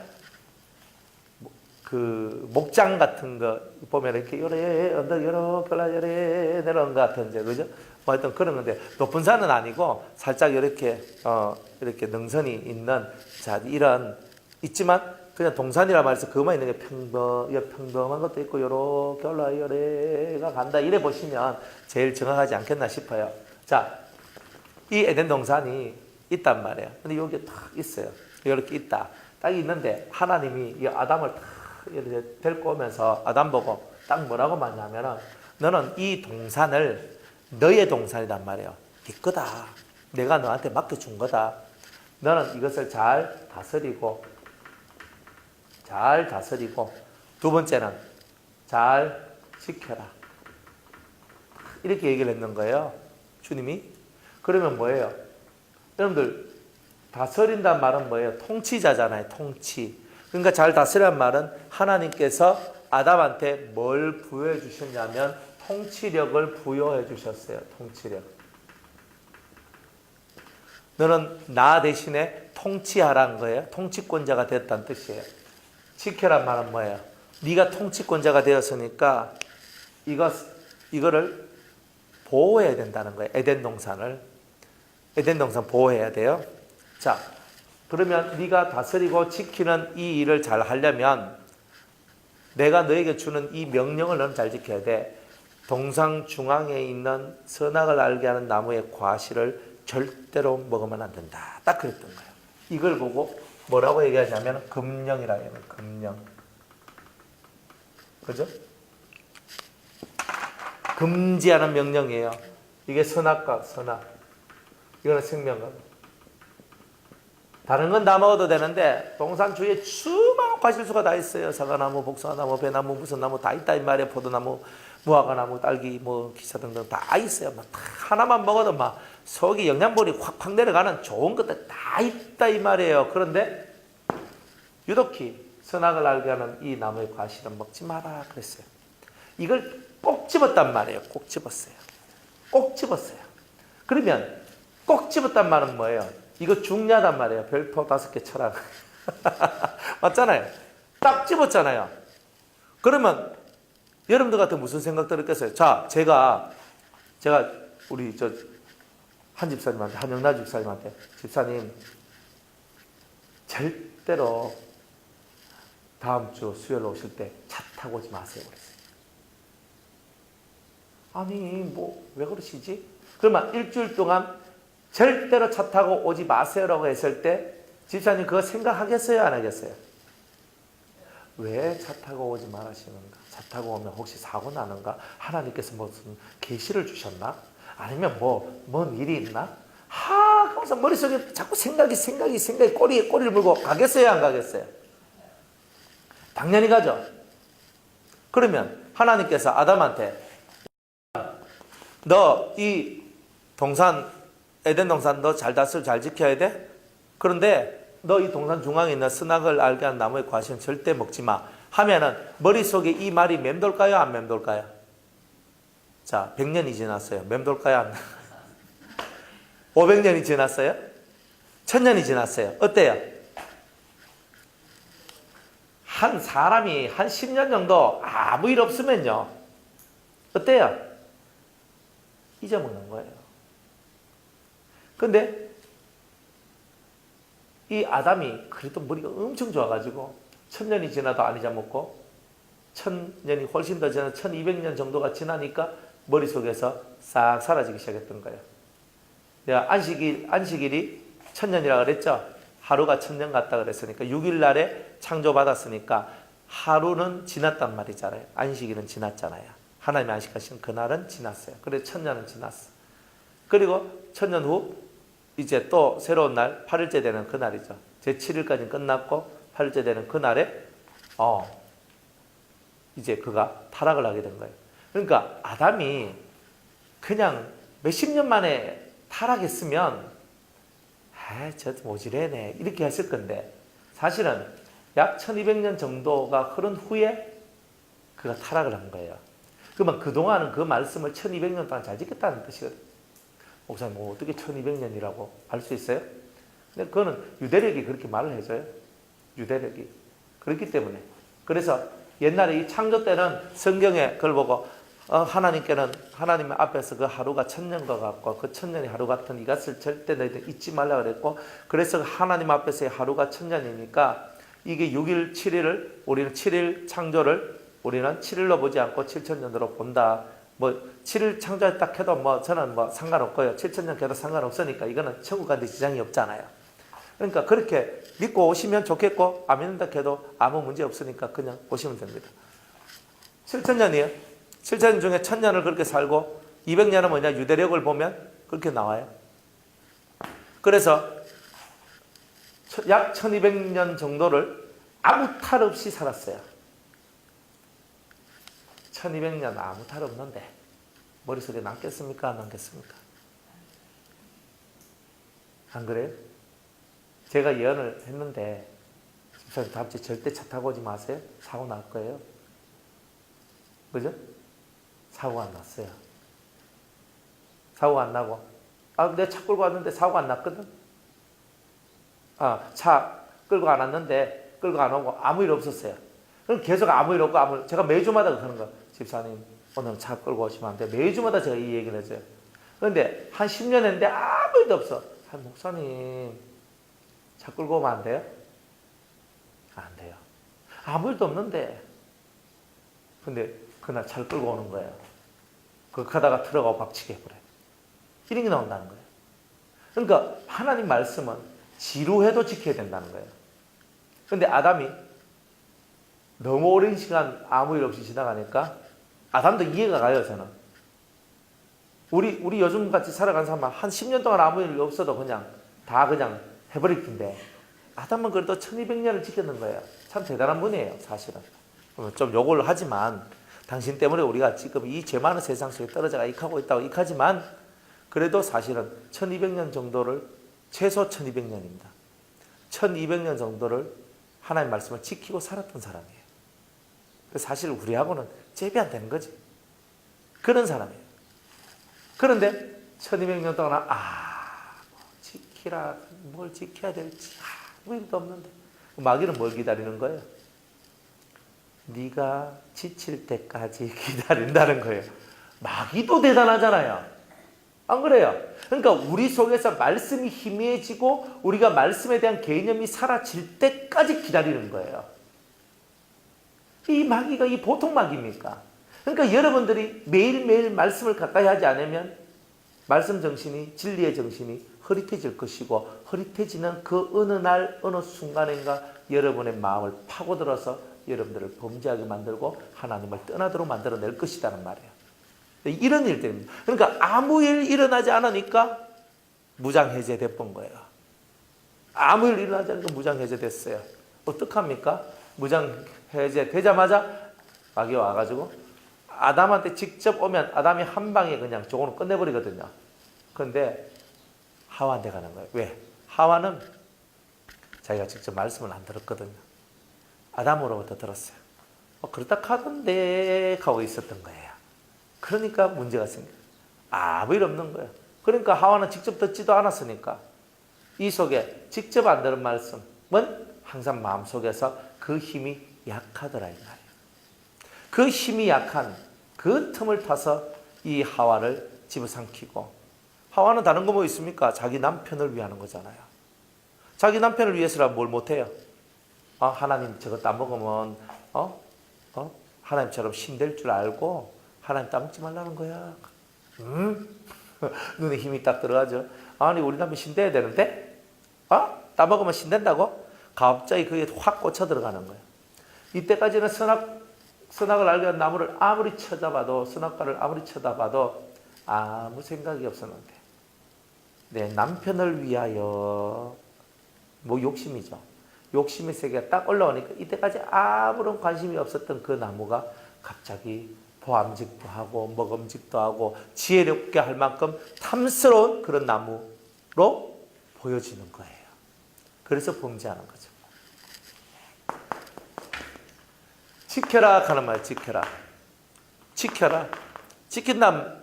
Speaker 1: 그 목장 같은 거 보면 이렇게 요래 언덕 이렇게 요래 내려온 것 같은 데 그죠? 뭐 하여튼 그런 건데 높은 산은 아니고 살짝 이렇게 이렇게 능선이 있는 자 이런 있지만 그냥 동산이라 말해서 그만 있는 게 평범한 것도 있고 요렇게 올라 요래가 간다 이래 보시면 제일 정확하지 않겠나 싶어요. 자, 이 에덴 동산이 있단 말이에요. 근데 여기 딱 있어요. 이렇게 있다. 딱 있는데 하나님이 이 아담을 딱 이렇게 데리고 오면서 아담 보고 딱 뭐라고 말하냐면은 너는 이 동산을 너의 동산이란 말이에요. 네 거다. 내가 너한테 맡겨준 거다. 너는 이것을 잘 다스리고 두 번째는 잘 지켜라. 이렇게 얘기를 했는 거예요. 주님이. 그러면 뭐예요? 여러분들 다스린다는 말은 뭐예요? 통치자잖아요. 통치. 그러니까 잘 다스리란 말은 하나님께서 아담한테 뭘 부여해 주셨냐면 통치력을 부여해 주셨어요. 통치력. 너는 나 대신에 통치하라는 거예요. 통치권자가 됐다는 뜻이에요. 지켜란 말은 뭐예요? 네가 통치권자가 되었으니까 이거를 보호해야 된다는 거예요. 에덴 동산 보호해야 돼요. 자, 그러면 네가 다스리고 지키는 이 일을 잘 하려면 내가 너에게 주는 이 명령을 너는 잘 지켜야 돼. 동상 중앙에 있는 선악을 알게 하는 나무의 과실을 절대로 먹으면 안 된다. 딱 그랬던 거예요. 이걸 보고 뭐라고 얘기하냐면 금령이라 해요. 금령. 그죠? 금지하는 명령이에요. 이게 선악과 선악. 이거는 생명과. 다른 건 다 먹어도 되는데 동산 주위에 수많은 과실수가 다 있어요. 사과나무, 복숭아나무, 배나무, 무슨 나무 다 있다 이 말이에요. 포도나무, 무화과나무, 딸기, 기차 등등 다 있어요. 다 하나만 먹어도 막 속이 영양분이 확 내려가는 좋은 것들 다 있다 이 말이에요. 그런데 유독히 선악을 알게 하는 이 나무의 과실은 먹지 마라 그랬어요. 이걸 꼭 집었단 말이에요. 꼭 집었어요. 그러면 꼭 집었단 말은 뭐예요? 이거 중요하단 말이에요. 별표 5개 쳐라. 맞잖아요. 딱 집었잖아요. 그러면 여러분들 같은 무슨 생각 들었겠어요? 자, 제가 우리 한 집사님한테, 한영란 집사님한테 집사님 절대로 다음 주 수요일 오실 때 차 타고 오지 마세요 그랬어요. 아니 왜 그러시지? 그러면 일주일 동안 절대로 차 타고 오지 마세요라고 했을 때 집사님 그거 생각하겠어요? 안 하겠어요? 왜 차 타고 오지 말하시는가? 차 타고 오면 혹시 사고 나는가? 하나님께서 무슨 계시를 주셨나? 아니면 뭔 일이 있나? 그래서 머릿속에 자꾸 생각이 꼬리에 꼬리를 물고 가겠어요? 안 가겠어요? 당연히 가죠. 그러면 하나님께서 아담한테 너 이 동산 에덴 동산 너 잘 다스려 잘 지켜야 돼? 그런데 너 이 동산 중앙에 있는 선악을 알게 한 나무의 과실은 절대 먹지 마 하면은 머릿속에 이 말이 맴돌까요? 안 맴돌까요? 자, 100년이 지났어요. 맴돌까요? 안 500년이 지났어요? 1000년이 지났어요. 어때요? 한 사람이 한 10년 정도 아무 일 없으면요. 어때요? 잊어먹는 거예요. 근데 이 아담이 그래도 머리가 엄청 좋아가지고 1000년이 지나도 안 잊어먹고 1000년이 훨씬 더 지나 1200년 정도가 지나니까 머릿속에서 싹 사라지기 시작했던 거예요. 내가 안식일이 1000년이라고 그랬죠? 하루가 천년 같다 그랬으니까 6일 날에 창조받았으니까 하루는 지났단 말이잖아요. 안식일은 지났잖아요. 하나님이 안식하신 그날은 지났어요. 그래서 천년은 지났어. 그리고 천년 후 이제 또 새로운 날 8일째 되는 그날이죠. 제7일까지 끝났고 8일째 되는 그날에 이제 그가 타락을 하게 된 거예요. 그러니까 아담이 그냥 몇십 년 만에 타락했으면 저 모지래네 이렇게 했을 건데 사실은 약 1200년 정도가 흐른 후에 그가 타락을 한 거예요. 그러면 그동안은 그 말씀을 1200년 동안 잘 지켰다는 뜻이거든요. 목사님 어떻게 1200년이라고 할 수 있어요? 근데 그거는 유대력이 그렇게 말을 해줘요. 유대력이. 그렇기 때문에. 그래서 옛날에 이 창조 때는 성경에 그걸 보고 하나님께는 하나님 앞에서 그 하루가 천년과 같고 그 천년이 하루 같은 이것을 절대 너희들 잊지 말라 그랬고 그래서 하나님 앞에서의 하루가 천년이니까 이게 6일 7일을 우리는 7일 창조를 우리는 7일로 보지 않고 7천년으로 본다. 뭐 7일 창조했다 해도 뭐 저는 뭐 상관없고요. 7천년 해도 상관없으니까 이거는 천국 가는데 지장이 없잖아요. 그러니까 그렇게 믿고 오시면 좋겠고 안 믿는다 해도 아무 문제 없으니까 그냥 오시면 됩니다. 7천년이에요. 7천년 중에 1000년을 그렇게 살고 200년은 뭐냐 유대력을 보면 그렇게 나와요. 그래서 약 1200년 정도를 아무 탈 없이 살았어요. 1200년 아무 탈 없는데 머릿속에 남겠습니까? 안 남겠습니까? 안 그래요? 제가 예언을 했는데 집사님 다음 주에 절대 차 타고 오지 마세요. 사고 날 거예요. 그죠? 사고가 안 났어요. 사고가 안 나고 내가 차 끌고 왔는데 사고가 안 났거든. 차 끌고 안 왔는데 끌고 안 오고 아무 일 없었어요. 그럼 계속 아무 일 없고 제가 매주마다 그러는 거예요. 집사님 오늘 차 끌고 오시면 안 돼요. 매주마다 제가 이 얘기를 해줘요. 그런데 한 10년 했는데 아무 일도 없어. 목사님 차 끌고 오면 안 돼요? 안 돼요. 아무 일도 없는데. 근데 그날 차를 끌고 오는 거예요. 가다가 트럭하고 박치게 해버려요. 이런 게 나온다는 거예요. 그러니까 하나님 말씀은 지루해도 지켜야 된다는 거예요. 그런데 아담이 너무 오랜 시간 아무 일 없이 지나가니까 아담도 이해가 가요. 저는. 우리 요즘 같이 살아가는 사람은 한 10년 동안 아무 일 없어도 그냥 다 그냥 해버릴 텐데 아담은 그래도 1200년을 지켰는 거예요. 참 대단한 분이에요. 사실은. 좀 욕을 하지만 당신 때문에 우리가 지금 이 죄 많은 세상 속에 떨어져가 익하고 있다고 익하지만 그래도 사실은 1200년 정도를 최소 1200년입니다. 1200년 정도를 하나님의 말씀을 지키고 살았던 사람이에요. 사실 우리하고는 제비 안 되는 거지. 그런 사람이에요. 그런데 1200년 동안 지키라 뭘 지켜야 될지 아무 일도 없는데 마귀는 뭘 기다리는 거예요? 네가 지칠 때까지 기다린다는 거예요. 마귀도 대단하잖아요. 안 그래요? 그러니까 우리 속에서 말씀이 희미해지고 우리가 말씀에 대한 개념이 사라질 때까지 기다리는 거예요. 이 마귀가 이 보통 마귀입니까? 그러니까 여러분들이 매일매일 말씀을 가까이 하지 않으면 말씀 정신이 진리의 정신이 흐릿해질 것이고 흐릿해지는 그 어느 날 어느 순간인가 여러분의 마음을 파고들어서 여러분들을 범죄하게 만들고 하나님을 떠나도록 만들어낼 것이라는 말이에요. 이런 일들입니다. 그러니까 아무 일 일어나지 않으니까 무장해제돼 본 거예요. 아무 일 일어나지 않으니까 무장해제됐어요. 어떡합니까? 무장해제 되자마자 마귀가 와가지고 아담한테 직접 오면 아담이 한 방에 그냥 저거는 끝내버리거든요. 그런데 하와한테 가는 거예요. 왜? 하와는 자기가 직접 말씀을 안 들었거든요. 아담으로부터 들었어요. 그렇다 하던데 하고 있었던 거예요. 그러니까 문제가 생겨요. 아무 일 없는 거예요. 그러니까 하와는 직접 듣지도 않았으니까 이 속에 직접 안 들은 말씀은 항상 마음속에서 그 힘이 약하더라 이 말이에요. 그 힘이 약한 그 틈을 타서 이 하와를 집어삼키고 하와는 다른 거 뭐 있습니까? 자기 남편을 위하는 거잖아요. 자기 남편을 위해서라면 뭘 못해요? 하나님 저거 따먹으면 하나님처럼 신될 줄 알고 하나님 따먹지 말라는 거야. 눈에 힘이 딱 들어가죠. 아니 우리 남편 신대야 되는데 따먹으면 신된다고? 갑자기 그게 확 꽂혀 들어가는 거예요. 이때까지는 선악을 알게 한 나무를 아무리 쳐다봐도, 선악과를 아무리 쳐다봐도 아무 생각이 없었는데, 내 남편을 위하여, 뭐 욕심이죠. 욕심의 세계가 딱 올라오니까 이때까지 아무런 관심이 없었던 그 나무가 갑자기 보암직도 하고 먹음직도 하고 지혜롭게 할 만큼 탐스러운 그런 나무로 보여지는 거예요. 그래서 범죄하는 거죠. 지켜라 하는 말, 지켜라. 지켜라.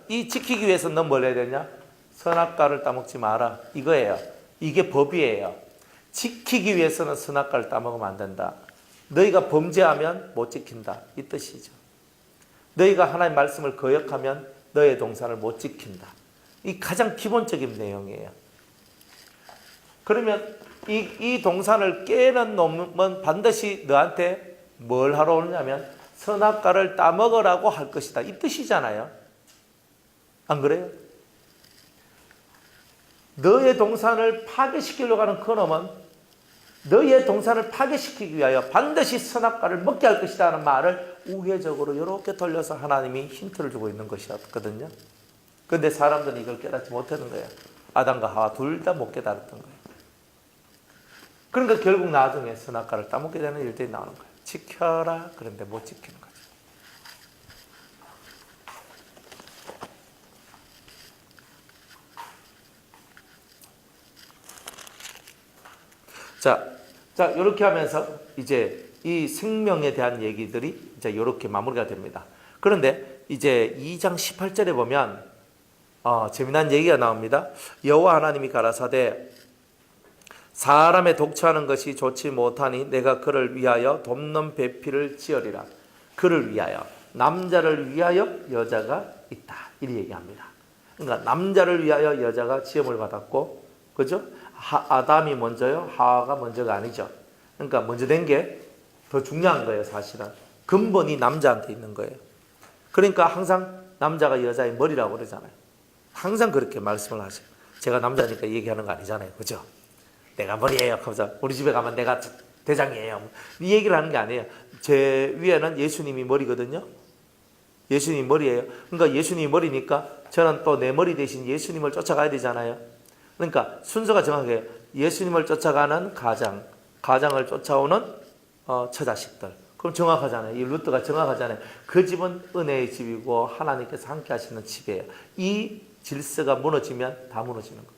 Speaker 1: 이 지키기 위해서 넌 뭘 해야 되냐? 선악과를 따먹지 마라. 이거예요. 이게 법이에요. 지키기 위해서는 선악과를 따먹으면 안 된다. 너희가 범죄하면 못 지킨다. 이 뜻이죠. 너희가 하나님의 말씀을 거역하면 너의 동산을 못 지킨다. 이 가장 기본적인 내용이에요. 그러면 이 동산을 깨는 놈은 반드시 너한테 뭘 하러 오느냐면 선악과를 따먹으라고 할 것이다. 이 뜻이잖아요. 안 그래요? 너의 동산을 파괴시키려고 하는 그 놈은 너의 동산을 파괴시키기 위하여 반드시 선악과를 먹게 할 것이다 하는 말을 우회적으로 이렇게 돌려서 하나님이 힌트를 주고 있는 것이었거든요. 그런데 사람들은 이걸 깨닫지 못하는 거예요. 아담과 하와 둘 다 못 깨달았던 거예요. 그러니까 결국 나중에 선악과를 따먹게 되는 일들이 나오는 거예요. 지켜라. 그런데 못 지키는 거죠. 자, 이렇게 하면서 이제 이 생명에 대한 얘기들이 이제 이렇게 마무리가 됩니다. 그런데 이제 2장 18절에 보면 재미난 얘기가 나옵니다. 여호와 하나님이 가라사대 사람의 독처하는 것이 좋지 못하니 내가 그를 위하여 돕는 배필을 지으리라. 그를 위하여, 남자를 위하여 여자가 있다. 이렇게 얘기합니다. 그러니까 남자를 위하여 여자가 지음을 받았고, 그죠? 아담이 먼저요, 하와가 먼저가 아니죠. 그러니까 먼저 된 게 더 중요한 거예요, 사실은. 근본이 남자한테 있는 거예요. 그러니까 항상 남자가 여자의 머리라고 그러잖아요. 항상 그렇게 말씀을 하세요. 제가 남자니까 얘기하는 거 아니잖아요, 그죠? 내가 머리예요. 하면서 우리 집에 가면 내가 대장이에요. 이 얘기를 하는 게 아니에요. 제 위에는 예수님이 머리거든요. 예수님이 머리예요. 그러니까 예수님이 머리니까 저는 또 내 머리 대신 예수님을 쫓아가야 되잖아요. 그러니까 순서가 정확해요. 예수님을 쫓아가는 가장을 쫓아오는 처자식들. 그럼 정확하잖아요. 이 루트가 정확하잖아요. 그 집은 은혜의 집이고 하나님께서 함께 하시는 집이에요. 이 질서가 무너지면 다 무너지는 거예요.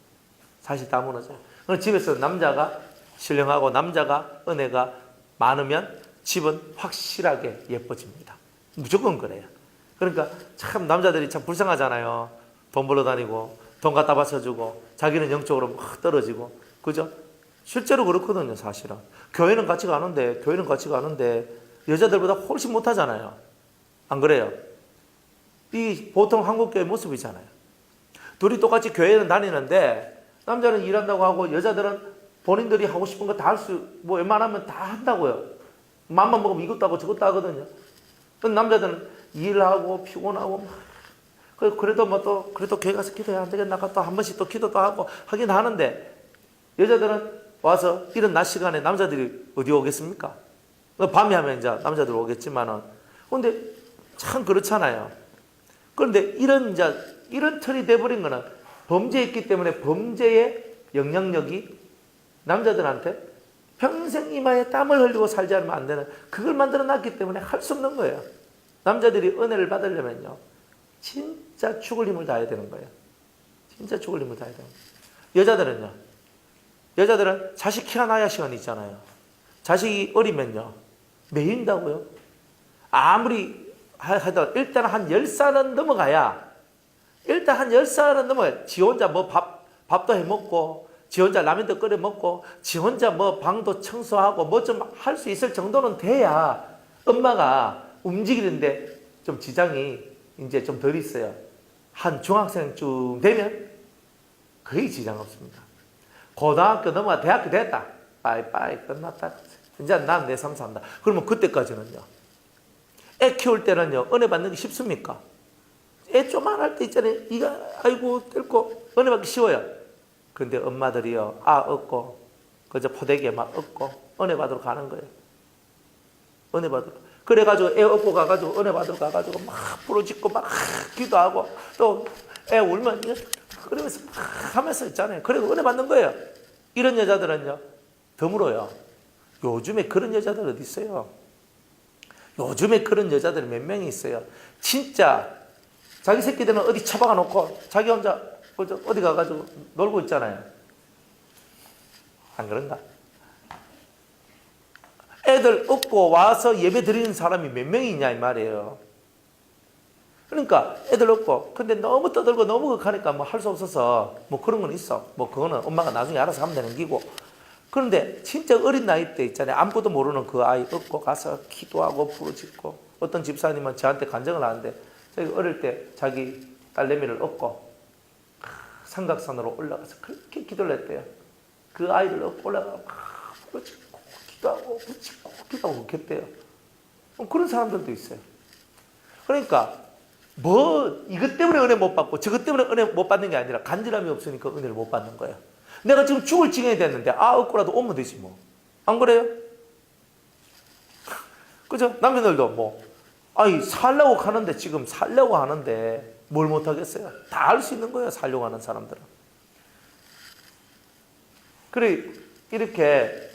Speaker 1: 사실 다 무너져요. 집에서 남자가 신령하고 남자가 은혜가 많으면 집은 확실하게 예뻐집니다. 무조건 그래요. 그러니까 참 남자들이 참 불쌍하잖아요. 돈 벌러 다니고 돈 갖다 바쳐주고 자기는 영적으로 막 떨어지고, 그죠? 실제로 그렇거든요, 사실은. 교회는 같이 가는데 여자들보다 훨씬 못하잖아요. 안 그래요? 이 보통 한국교회 모습이잖아요. 둘이 똑같이 교회는 다니는데 남자는 일한다고 하고 여자들은 본인들이 하고 싶은 거 다 할 수, 뭐 웬만하면 다 한다고요. 맘만 먹으면 이것도 하고 저것도 하거든요. 근데 남자들은 일하고 피곤하고 그래도 그래도 교회 가서 기도해야 안 되겠나 또 한 번씩 또 기도도 하고 하긴 하는데, 여자들은 와서 이런 낮 시간에 남자들이 어디 오겠습니까? 밤에 하면 이제 남자들 오겠지만은. 근데 참 그렇잖아요. 그런데 이런 틀이 돼버린 거는 범죄했기 때문에 범죄의 영향력이 남자들한테 평생 이마에 땀을 흘리고 살지 않으면 안 되는, 그걸 만들어 놨기 때문에 할 수 없는 거예요. 남자들이 은혜를 받으려면요, 진짜 죽을 힘을 다해야 되는 거예요. 진짜 죽을 힘을 다해야 되는 거예요. 여자들은 자식 키 하나야 시간이 있잖아요. 자식이 어리면요, 매인다고요. 아무리 하더라도 일단 한 10살은 넘어가야, 지 혼자 뭐 밥도 해 먹고, 지 혼자 라면도 끓여 먹고, 지 혼자 뭐 방도 청소하고 뭐 좀 할 수 있을 정도는 돼야 엄마가 움직이는데 좀 지장이 이제 좀 덜 있어요. 한 중학생쯤 되면 거의 지장 없습니다. 고등학교 넘어가 대학교 됐다. 빠이빠이 끝났다. 이제 난 내 삶 산다. 그러면 그때까지는요, 애 키울 때는요, 은혜 받는 게 쉽습니까? 애 조만할 때 있잖아요. 이거 아이고 뜰고 은혜 받기 쉬워요. 그런데 엄마들이요, 얻고 그저 포대기에 막 얻고 은혜 받으러 가는 거예요. 은혜 받으러. 그래가지고 애 업고 가가지고 은혜 받으러 가가지고 막 부르짖고 막 기도하고 또 애 울면 그러면서 막 하면서 있잖아요. 그리고 은혜 받는 거예요. 이런 여자들은요 드물어요. 요즘에 그런 여자들 어디 있어요? 요즘에 그런 여자들이 몇 명이 있어요. 진짜 자기 새끼들은 어디 처박아 놓고 자기 혼자 어디 가가지고 놀고 있잖아요. 안 그런가? 애들 업고 와서 예배 드리는 사람이 몇 명이 있냐 이 말이에요. 그러니까 애들 업고 근데 너무 떠들고 너무 극하니까 뭐 할 수 없어서 뭐 그런 건 있어. 뭐 그거는 엄마가 나중에 알아서 하면 되는 기고. 그런데 진짜 어린 나이 때 있잖아요. 아무것도 모르는 그 아이 업고 가서 기도하고 부르짖고 어떤 집사님은 저한테 간증을 하는데 자기 어릴 때 자기 딸내미를 업고 삼각산으로 올라가서 그렇게 기도를 했대요. 그 아이를 업고 올라가고 부르짖고 기도하고 부르짖고 기도하고 그랬대요. 그런 사람들도 있어요. 그러니까 뭐 이것 때문에 은혜 못 받고 저것 때문에 은혜 못 받는 게 아니라 간절함이 없으니까 은혜를 못 받는 거예요. 내가 지금 죽을 지경이 됐는데 얻고라도 오면 되지 뭐. 안 그래요? 그죠? 남편들도 뭐 살려고 하는데 지금 살려고 하는데 뭘 못하겠어요? 다 할 수 있는 거예요. 살려고 하는 사람들은. 그래 이렇게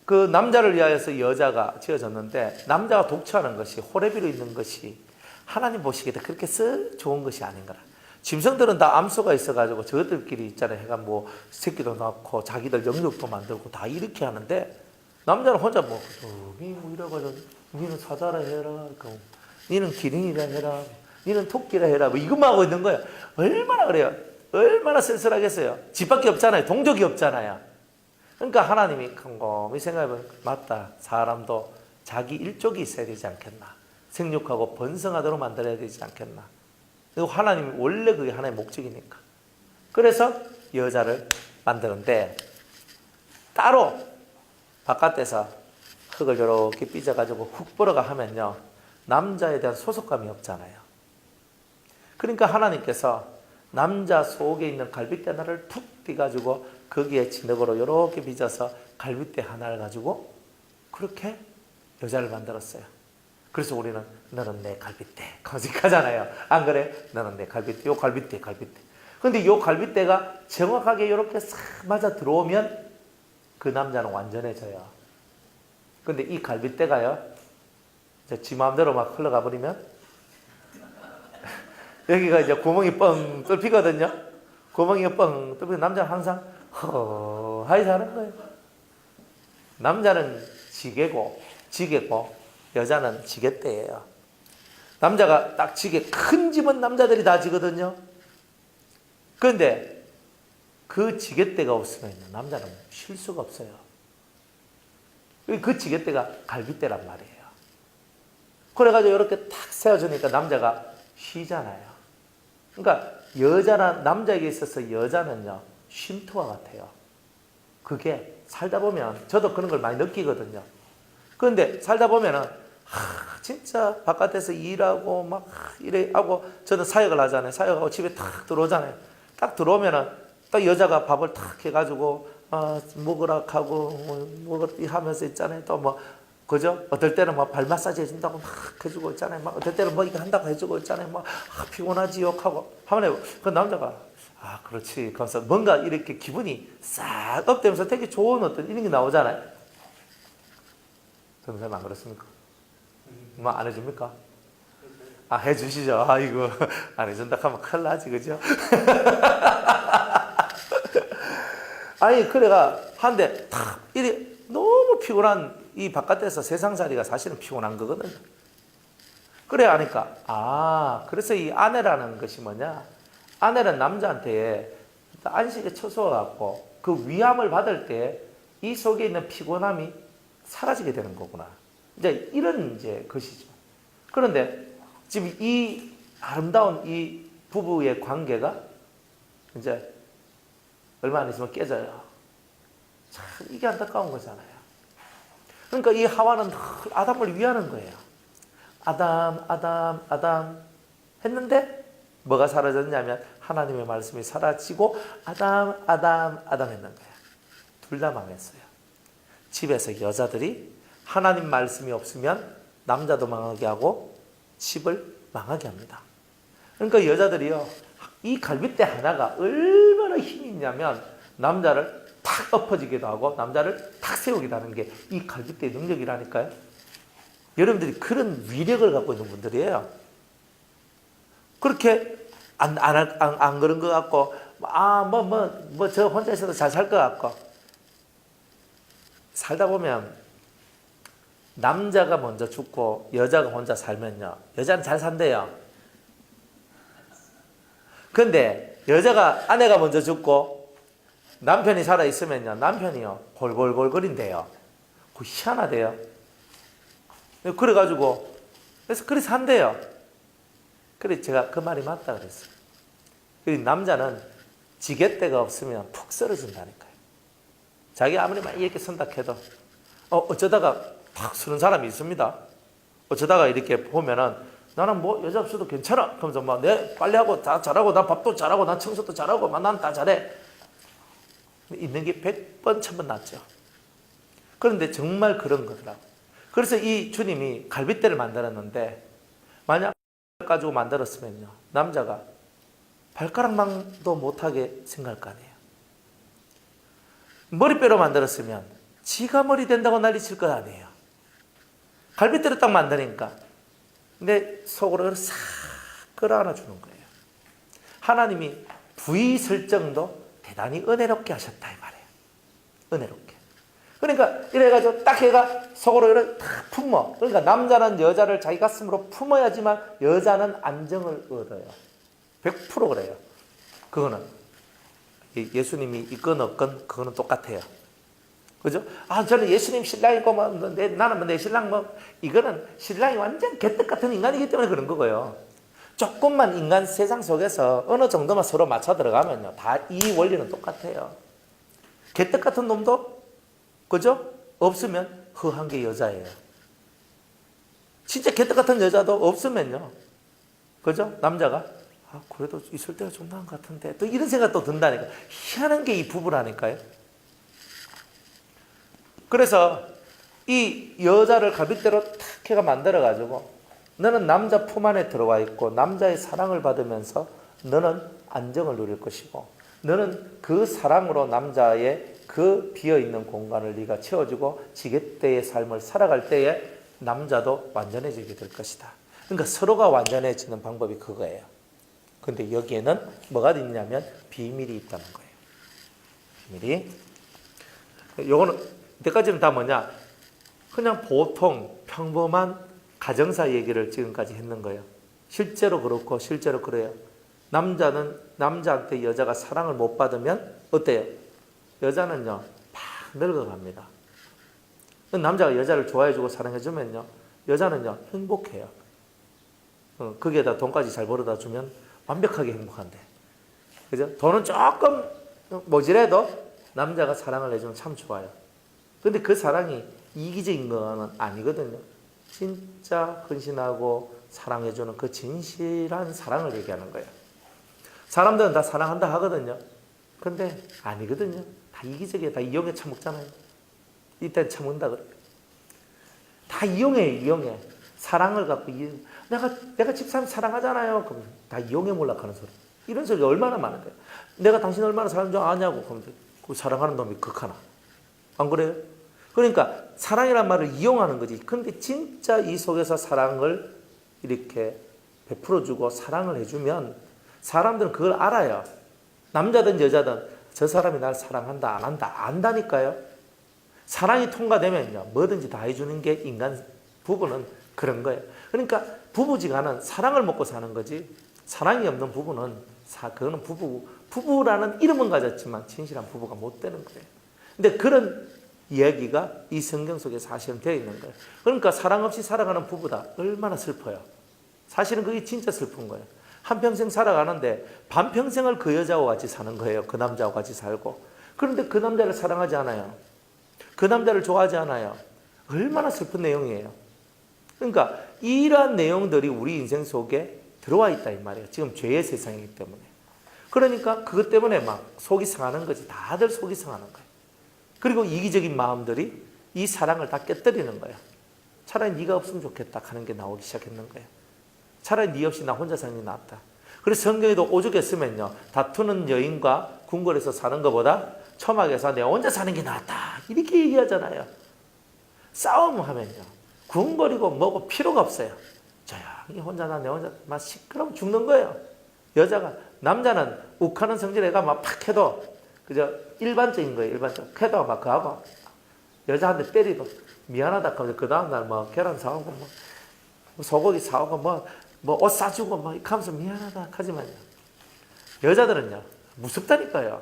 Speaker 1: 그 남자를 위하여서 여자가 지어졌는데 남자가 독처하는 것이 호레비로 있는 것이 하나님 보시기에 그렇게 좋은 것이 아닌 거라. 짐승들은 다 암소가 있어가지고 저것들끼리 있잖아요. 해가 뭐 새끼도 낳고 자기들 영역도 만들고 다 이렇게 하는데 남자는 혼자 뭐 이래가지고 니는 사자라 해라, 니는 기린이라 해라, 니는 토끼라 해라, 뭐 이것만 하고 있는 거예요. 얼마나 그래요? 얼마나 쓸쓸하겠어요? 집밖에 없잖아요. 동족이 없잖아요. 그러니까 하나님이 곰곰이 생각해보면 맞다. 사람도 자기 일족이 있어야 되지 않겠나. 생육하고 번성하도록 만들어야 되지 않겠나. 그리고 하나님이 원래 그게 하나의 목적이니까. 그래서 여자를 만드는데 따로 바깥에서 흙을 이렇게 삐져가지고 훅 벌어가 하면요. 남자에 대한 소속감이 없잖아요. 그러니까 하나님께서 남자 속에 있는 갈빗대 하나를 툭 띄가지고 거기에 진흙으로 이렇게 빚어서 갈빗대 하나를 가지고 그렇게 여자를 만들었어요. 그래서 우리는 너는 내 갈빗대 거짓하잖아요. 안 그래? 너는 내 갈빗대, 요 갈빗대. 근데 요 갈빗대가 정확하게 이렇게 싹 맞아 들어오면 그 남자는 완전해져요. 근데 이 갈빗대가요, 지 마음대로 막 흘러가 버리면 여기가 이제 구멍이 뻥 뚫히거든요. 구멍이 뻥 뚫히면 남자는 항상 허하이 사는 거예요. 남자는 지게고 여자는 지게대예요. 남자가 딱 지게 큰 집은 남자들이 다 지거든요. 그런데 그 지게대가 없으면 남자는 쉴 수가 없어요. 그 지게대가 갈빗대란 말이에요. 그래가지고 이렇게 탁 세워주니까 남자가 쉬잖아요. 그러니까 남자에게 있어서 여자는요, 쉼터와 같아요. 그게 살다 보면, 저도 그런 걸 많이 느끼거든요. 그런데 살다 보면은, 진짜 바깥에서 일하고 막 이래 하고, 저는 사역을 하잖아요. 사역하고 집에 탁 들어오잖아요. 딱 들어오면은, 딱 여자가 밥을 탁 해가지고, 먹으라 하고, 먹으라 하면서 있잖아요. 또 뭐, 그죠? 어떨 때는 막 발 마사지 해준다고 막 해주고 있잖아요. 막 어떨 때는 뭐 이거 한다고 해주고 있잖아요. 막 피곤하지요 하고 하면 그 남자가 그렇지. 그래서 뭔가 이렇게 기분이 싹 업되면서 되게 좋은 어떤 이런 게 나오잖아요. 선생님 안 그렇습니까? 뭐 안 해줍니까? 해주시죠. 이거 안 해준다 하면 큰일 나지, 그죠? 아니 그래가 한데 탁 이래 너무 피곤한 이 바깥에서 세상살이가 사실은 피곤한 거거든요. 그래 하니까 그래서 이 아내라는 것이 뭐냐, 아내는 남자한테 안식에 처소갖고 그 위함을 받을 때 이 속에 있는 피곤함이 사라지게 되는 거구나. 이제 이런 것이죠. 그런데 지금 이 아름다운 이 부부의 관계가 이제 얼마 안 있으면 깨져요. 참 이게 안타까운 거잖아요. 그러니까 이 하와는 아담을 위하는 거예요. 아담 했는데 뭐가 사라졌냐면 하나님의 말씀이 사라지고 아담 했는 거예요. 둘 다 망했어요. 집에서 여자들이 하나님 말씀이 없으면 남자도 망하게 하고 집을 망하게 합니다. 그러니까 여자들이요, 이 갈빗대 하나가 얼마나 힘이 있냐면 남자를 탁 엎어지기도 하고 남자를 탁 세우기도 하는 게 이 갈빗대의 능력이라니까요. 여러분들이 그런 위력을 갖고 있는 분들이에요. 그렇게 안 그런 것 같고, 저 혼자 있어도 잘 살 것 같고, 살다 보면 남자가 먼저 죽고 여자가 혼자 살면요, 여자는 잘 산대요. 근데 아내가 먼저 죽고 남편이 살아있으면요, 남편이요, 골골골거린대요. 그거 희한하대요. 그래가지고, 그래 산대요. 그래, 제가 그 말이 맞다 그랬어요. 그리고 남자는 지렛대가 없으면 푹 쓰러진다니까요. 자기 아무리 막 이렇게 선다 해도, 어쩌다가 탁 쓰는 사람이 있습니다. 어쩌다가 이렇게 보면은, 나는 뭐 여자 없어도 괜찮아. 그러면서 막 내 빨래하고 다 잘하고, 나 밥도 잘하고, 나 청소도 잘하고, 난 다 잘해. 있는 게 100번, 1000번 낫죠. 그런데 정말 그런 거더라고요. 그래서 이 주님이 갈빗대를 만들었는데, 만약 가지고 만들었으면요, 남자가 발가락만도 못하게 생각할 거 아니에요. 머리뼈로 만들었으면 지가 머리 된다고 난리칠 것 아니에요. 갈빗대로 딱 만드니까 내 속으로 싹 끌어안아 주는 거예요. 하나님이 부위 설정도 대단히 은혜롭게 하셨다 이 말이에요. 은혜롭게. 그러니까 이래가지고 딱 얘가 속으로 이렇게 탁 품어. 그러니까 남자는 여자를 자기 가슴으로 품어야지만 여자는 안정을 얻어요. 100% 그래요. 그거는 예수님이 있건 없건 그거는 똑같아요. 그죠? 저는 예수님 신랑이고 나는 내 신랑 이거는 신랑이 완전 개떡 같은 인간이기 때문에 그런 거고요. 조금만 인간 세상 속에서 어느 정도만 서로 맞춰 들어가면요, 다 이 원리는 똑같아요. 개떡 같은 놈도, 그죠? 없으면 허한 게 여자예요. 진짜 개떡 같은 여자도 없으면요, 그죠? 남자가 그래도 있을 때가 좀 나은 것 같은데, 또 이런 생각도 든다니까. 희한한 게 이 부부라니까요. 그래서 이 여자를 갈빗대로 탁 해가 만들어가지고, 너는 남자 품 안에 들어와 있고 남자의 사랑을 받으면서 너는 안정을 누릴 것이고, 너는 그 사랑으로 남자의 그 비어있는 공간을 네가 채워주고 지렛대의 삶을 살아갈 때에 남자도 완전해지게 될 것이다. 그러니까 서로가 완전해지는 방법이 그거예요. 근데 여기에는 뭐가 있냐면 비밀이 있다는 거예요. 비밀이. 요거는 이때까지는 다 뭐냐, 그냥 보통 평범한 가정사 얘기를 지금까지 했는 거예요. 실제로 그렇고 실제로 그래요. 남자는 남자한테 여자가 사랑을 못 받으면 어때요? 여자는요 막 늙어갑니다. 남자가 여자를 좋아해주고 사랑해주면요, 여자는요 행복해요. 거기에다 돈까지 잘 벌어다 주면 완벽하게 행복한데, 그죠? 돈은 조금 모자라도 남자가 사랑을 해주면 참 좋아요. 근데 그 사랑이 이기적인 건 아니거든요. 진짜 헌신하고 사랑해주는 그 진실한 사랑을 얘기하는 거예요. 사람들은 다 사랑한다 하거든요. 근데 아니거든요. 다 이기적이에요. 다 이용해 처먹잖아요. 이때 처먹는다 그래요. 다 이용해. 사랑을 갖고 내가 집사람 사랑하잖아요. 그럼 다 이용해 몰락하는 소리. 이런 소리가 얼마나 많은 거예요. 내가 당신 얼마나 사랑하는 줄 아냐고. 그럼 그 사랑하는 놈이 극하나. 안 그래요? 그러니까 사랑이란 말을 이용하는 거지. 근데 진짜 이 속에서 사랑을 이렇게 베풀어주고 사랑을 해주면 사람들은 그걸 알아요. 남자든 여자든 저 사람이 날 사랑한다 안 한다 안다니까요. 사랑이 통과되면요 뭐든지 다 해주는 게 인간 부부는 그런 거예요. 그러니까 부부지간은 사랑을 먹고 사는 거지, 사랑이 없는 부부는 그거는 부부라는 이름은 가졌지만 진실한 부부가 못 되는 거예요. 근데 그런 이야기가 이 성경 속에 사실은 되어 있는 거예요. 그러니까 사랑 없이 살아가는 부부다, 얼마나 슬퍼요. 사실은 그게 진짜 슬픈 거예요. 한평생 살아가는데 반평생을 그 여자와 같이 사는 거예요. 그 남자와 같이 살고. 그런데 그 남자를 사랑하지 않아요. 그 남자를 좋아하지 않아요. 얼마나 슬픈 내용이에요. 그러니까 이러한 내용들이 우리 인생 속에 들어와 있다 이 말이에요. 지금 죄의 세상이기 때문에. 그러니까 그것 때문에 막 속이 상하는 거지. 다들 속이 상하는 거예요. 그리고 이기적인 마음들이 이 사랑을 다 깨뜨리는 거예요. 차라리 네가 없으면 좋겠다 하는 게 나오기 시작했는 거예요. 차라리 네 없이 나 혼자 사는 게 낫다. 그래서 성경에도 오죽했으면요, 다투는 여인과 궁궐에서 사는 것보다 초막에서 내 혼자 사는 게 낫다 이렇게 얘기하잖아요. 싸움하면요 궁궐이고 뭐고 필요가 없어요. 조용히 혼자나 내 혼자 막 시끄러우면 죽는 거예요. 여자가, 남자는 욱하는 성질애가 막 팍 해도 그저 일반적인 거예요. 일반적 해도 막 그하고 여자 한 대 때리도 미안하다 하면 그 다음날 뭐 계란 사오고 뭐 소고기 사오고 뭐 옷 사주고 뭐 이렇게 하면서 미안하다 하지만요, 여자들은요 무섭다니까요.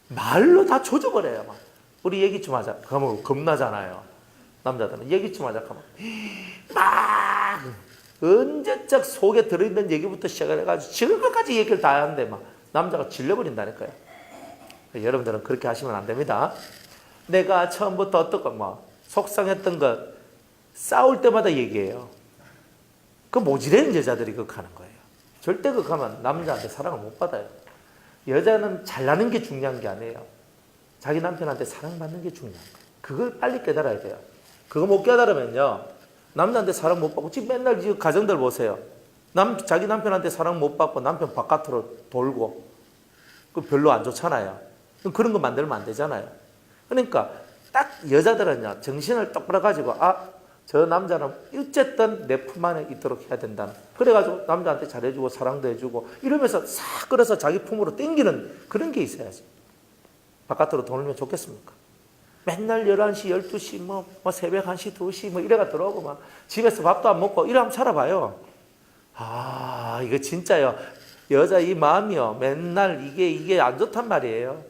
Speaker 1: 말로 다 조져버려요. 막 우리 얘기 좀 하자 그러면 겁나잖아요. 남자들은 얘기 좀 하자 하면 막 언제적 속에 들어있는 얘기부터 시작을 해가지고 지금까지 얘기를 다 하는데 막 남자가 질려버린다니까요. 여러분들은 그렇게 하시면 안 됩니다. 내가 처음부터 어떻고 뭐 속상했던 것 싸울 때마다 얘기해요. 그 모질한 여자들이 그렇게 하는 거예요. 절대 그렇게 하면 남자한테 사랑을 못 받아요. 여자는 잘나는 게 중요한 게 아니에요. 자기 남편한테 사랑받는 게 중요한 거예요. 그걸 빨리 깨달아야 돼요. 그거 못 깨달으면요 남자한테 사랑 못 받고 지금 맨날 지금 가정들 보세요. 자기 남편한테 사랑 못 받고 남편 바깥으로 돌고 그 별로 안 좋잖아요. 그런 거 만들면 안 되잖아요. 그러니까 딱 여자들은요 정신을 똑바로 가지고 저 남자는 어쨌든 내 품 안에 있도록 해야 된다. 그래가지고 남자한테 잘해주고 사랑도 해주고 이러면서 싹 끌어서 자기 품으로 땡기는 그런 게 있어야지. 바깥으로 돌면 좋겠습니까? 맨날 11시, 12시, 뭐 새벽 1시, 2시 뭐 이래가 들어오고 막 집에서 밥도 안 먹고 이러면 살아봐요. 이거 진짜요. 여자 이 마음이요. 맨날 이게 안 좋단 말이에요.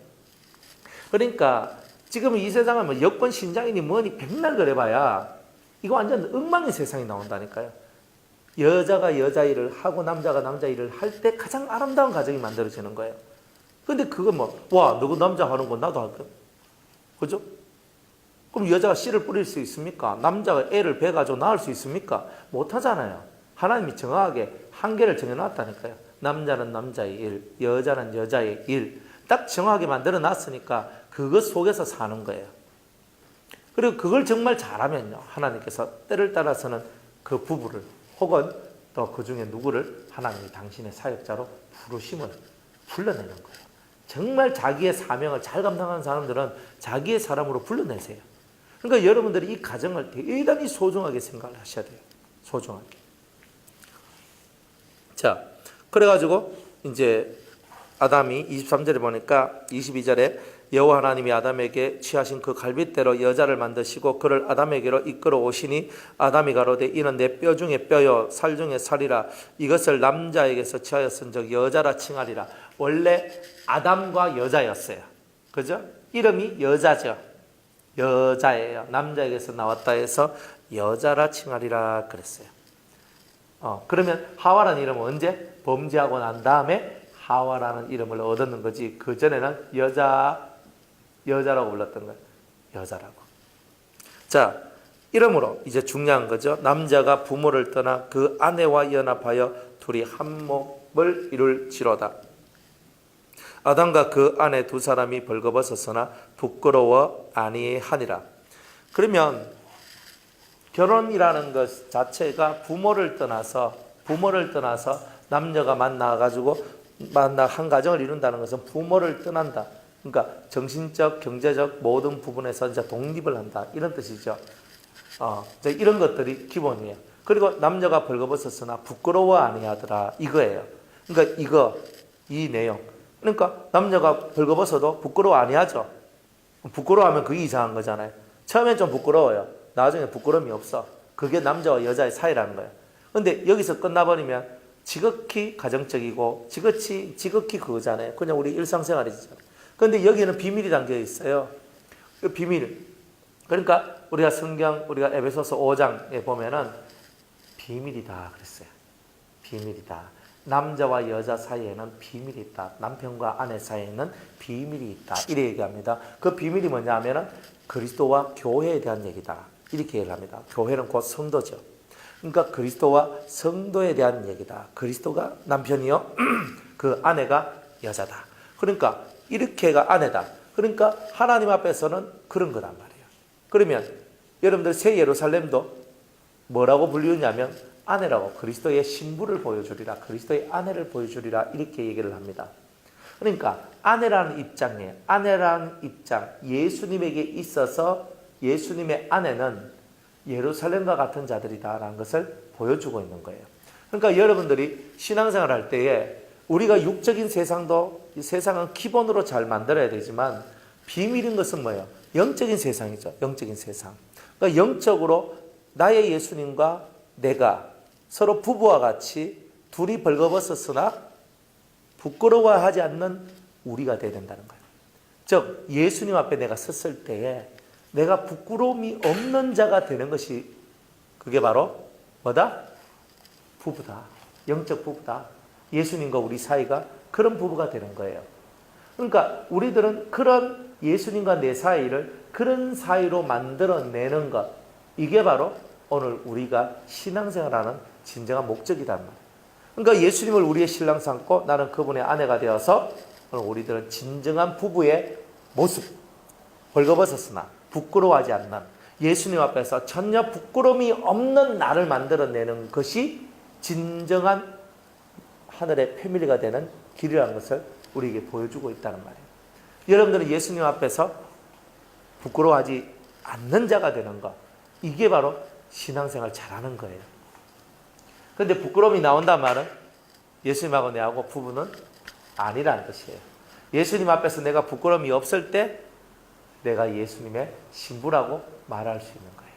Speaker 1: 그러니까 지금 이 세상은 뭐 여권 신장이니 뭐니 백날 그래봐야 이거 완전 엉망의 세상이 나온다니까요. 여자가 여자 일을 하고 남자가 남자 일을 할 때 가장 아름다운 가정이 만들어지는 거예요. 근데 그거 너가 남자 하는 거 나도 할까? 그죠? 그럼 여자가 씨를 뿌릴 수 있습니까? 남자가 애를 배가지고 낳을 수 있습니까? 못하잖아요. 하나님이 정확하게 한계를 정해놨다니까요. 남자는 남자의 일, 여자는 여자의 일. 딱 정확하게 만들어 놨으니까 그것 속에서 사는 거예요. 그리고 그걸 정말 잘하면요 하나님께서 때를 따라서는 그 부부를 혹은 또 그 중에 누구를 하나님이 당신의 사역자로 부르심을 불러내는 거예요. 정말 자기의 사명을 잘 감당하는 사람들은 자기의 사람으로 불러내세요. 그러니까 여러분들이 이 가정을 대단히 소중하게 생각을 하셔야 돼요. 소중하게. 자, 그래가지고 이제 아담이 23절에 보니까 22절에 여호와 하나님이 아담에게 취하신 그 갈빗대로 여자를 만드시고 그를 아담에게로 이끌어 오시니 아담이 가로되 이는 내 뼈 중에 뼈요 살 중에 살이라 이것을 남자에게서 취하였은즉 여자라 칭하리라. 원래 아담과 여자였어요. 그죠? 이름이 여자죠. 여자예요. 남자에게서 나왔다 해서 여자라 칭하리라 그랬어요. 그러면 하와라는 이름은 언제? 범죄하고 난 다음에 하와라는 이름을 얻었는 거지. 그 전에는 여자라고 불렀던 거예요. 여자라고. 자, 이러므로 이제 중요한 거죠. 남자가 부모를 떠나 그 아내와 연합하여 둘이 한 몸을 이룰지로다. 아담과 그 아내 두 사람이 벌거벗었으나 부끄러워 아니하니라. 그러면 결혼이라는 것 자체가 부모를 떠나서 남녀가 만나 한 가정을 이룬다는 것은 부모를 떠난다. 그러니까 정신적, 경제적 모든 부분에서 이제 독립을 한다. 이런 뜻이죠. 이런 것들이 기본이에요. 그리고 남녀가 벌거벗었으나 부끄러워 아니하더라. 이거예요. 그러니까 이 내용. 그러니까 남녀가 벌거벗어도 부끄러워 아니하죠. 부끄러워하면 그게 이상한 거잖아요. 처음엔 좀 부끄러워요. 나중에 부끄러움이 없어. 그게 남자와 여자의 사이라는 거예요. 근데 여기서 끝나버리면 지극히 가정적이고 지극히 그거잖아요. 그냥 우리 일상생활이잖아요. 그런데 여기는 비밀이 담겨 있어요. 그 비밀. 그러니까 우리가 우리가 에베소서 5장에 보면은 비밀이다 그랬어요. 비밀이다. 남자와 여자 사이에는 비밀이 있다. 남편과 아내 사이에는 비밀이 있다. 이렇게 얘기합니다. 그 비밀이 뭐냐 하면은 그리스도와 교회에 대한 얘기다. 이렇게 얘기를 합니다. 교회는 곧 성도죠. 그러니까 그리스도와 성도에 대한 얘기다. 그리스도가 남편이요. 그 아내가 여자다. 그러니까 이렇게가 아내다. 그러니까 하나님 앞에서는 그런 거란 말이에요. 그러면 여러분들 새 예루살렘도 뭐라고 불리우냐면 아내라고, 그리스도의 신부를 보여주리라, 그리스도의 아내를 보여주리라, 이렇게 얘기를 합니다. 그러니까 아내라는 입장에, 아내라는 입장, 예수님에게 있어서 예수님의 아내는 예루살렘과 같은 자들이다라는 것을 보여주고 있는 거예요. 그러니까 여러분들이 신앙생활 할 때에 우리가 육적인 세상도, 이 세상은 기본으로 잘 만들어야 되지만 비밀인 것은 뭐예요? 영적인 세상이죠. 영적인 세상. 그러니까 영적으로 나의 예수님과 내가 서로 부부와 같이 둘이 벌거벗었으나 부끄러워하지 않는 우리가 되어야 된다는 거예요. 즉 예수님 앞에 내가 섰을 때에 내가 부끄러움이 없는 자가 되는 것이, 그게 바로 뭐다? 부부다. 영적 부부다. 예수님과 우리 사이가 그런 부부가 되는 거예요. 그러니까 우리들은 그런 예수님과 내 사이를 그런 사이로 만들어내는 것, 이게 바로 오늘 우리가 신앙생활하는 진정한 목적이란 말이에요. 그러니까 예수님을 우리의 신랑 삼고 나는 그분의 아내가 되어서 오늘 우리들은 진정한 부부의 모습, 벌거벗었으나 부끄러워하지 않는 예수님 앞에서 전혀 부끄러움이 없는 나를 만들어내는 것이 진정한 하늘의 패밀리가 되는 길이라는 것을 우리에게 보여주고 있다는 말이에요. 여러분들은 예수님 앞에서 부끄러워하지 않는 자가 되는 것, 이게 바로 신앙생활 잘하는 거예요. 그런데 부끄러움이 나온단 말은 예수님하고 내하고 부부는 아니라는 것이에요. 예수님 앞에서 내가 부끄러움이 없을 때 내가 예수님의 신부라고 말할 수 있는 거예요.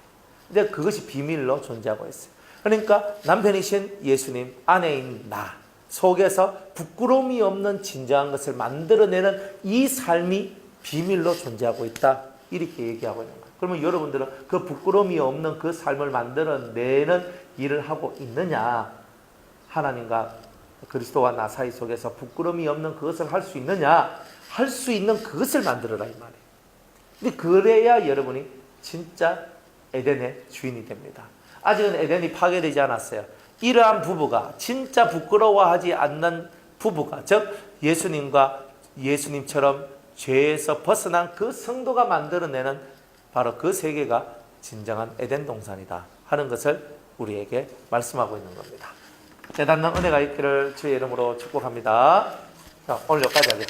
Speaker 1: 근데 그것이 비밀로 존재하고 있어요. 그러니까 남편이신 예수님, 아내인 나 속에서 부끄러움이 없는 진정한 것을 만들어내는 이 삶이 비밀로 존재하고 있다, 이렇게 얘기하고 있는 거예요. 그러면 여러분들은 그 부끄러움이 없는 그 삶을 만들어내는 일을 하고 있느냐, 하나님과 그리스도와 나 사이 속에서 부끄러움이 없는 그것을 할 수 있느냐, 할 수 있는 그것을 만들어라, 이 말이에요. 근데 그래야 여러분이 진짜 에덴의 주인이 됩니다. 아직은 에덴이 파괴되지 않았어요. 이러한 부부가, 진짜 부끄러워하지 않는 부부가, 즉 예수님과 예수님처럼 죄에서 벗어난 그 성도가 만들어내는 바로 그 세계가 진정한 에덴 동산이다 하는 것을 우리에게 말씀하고 있는 겁니다. 대단한 은혜가 있기를 주의 이름으로 축복합니다. 자, 오늘 여기까지 하겠습니다.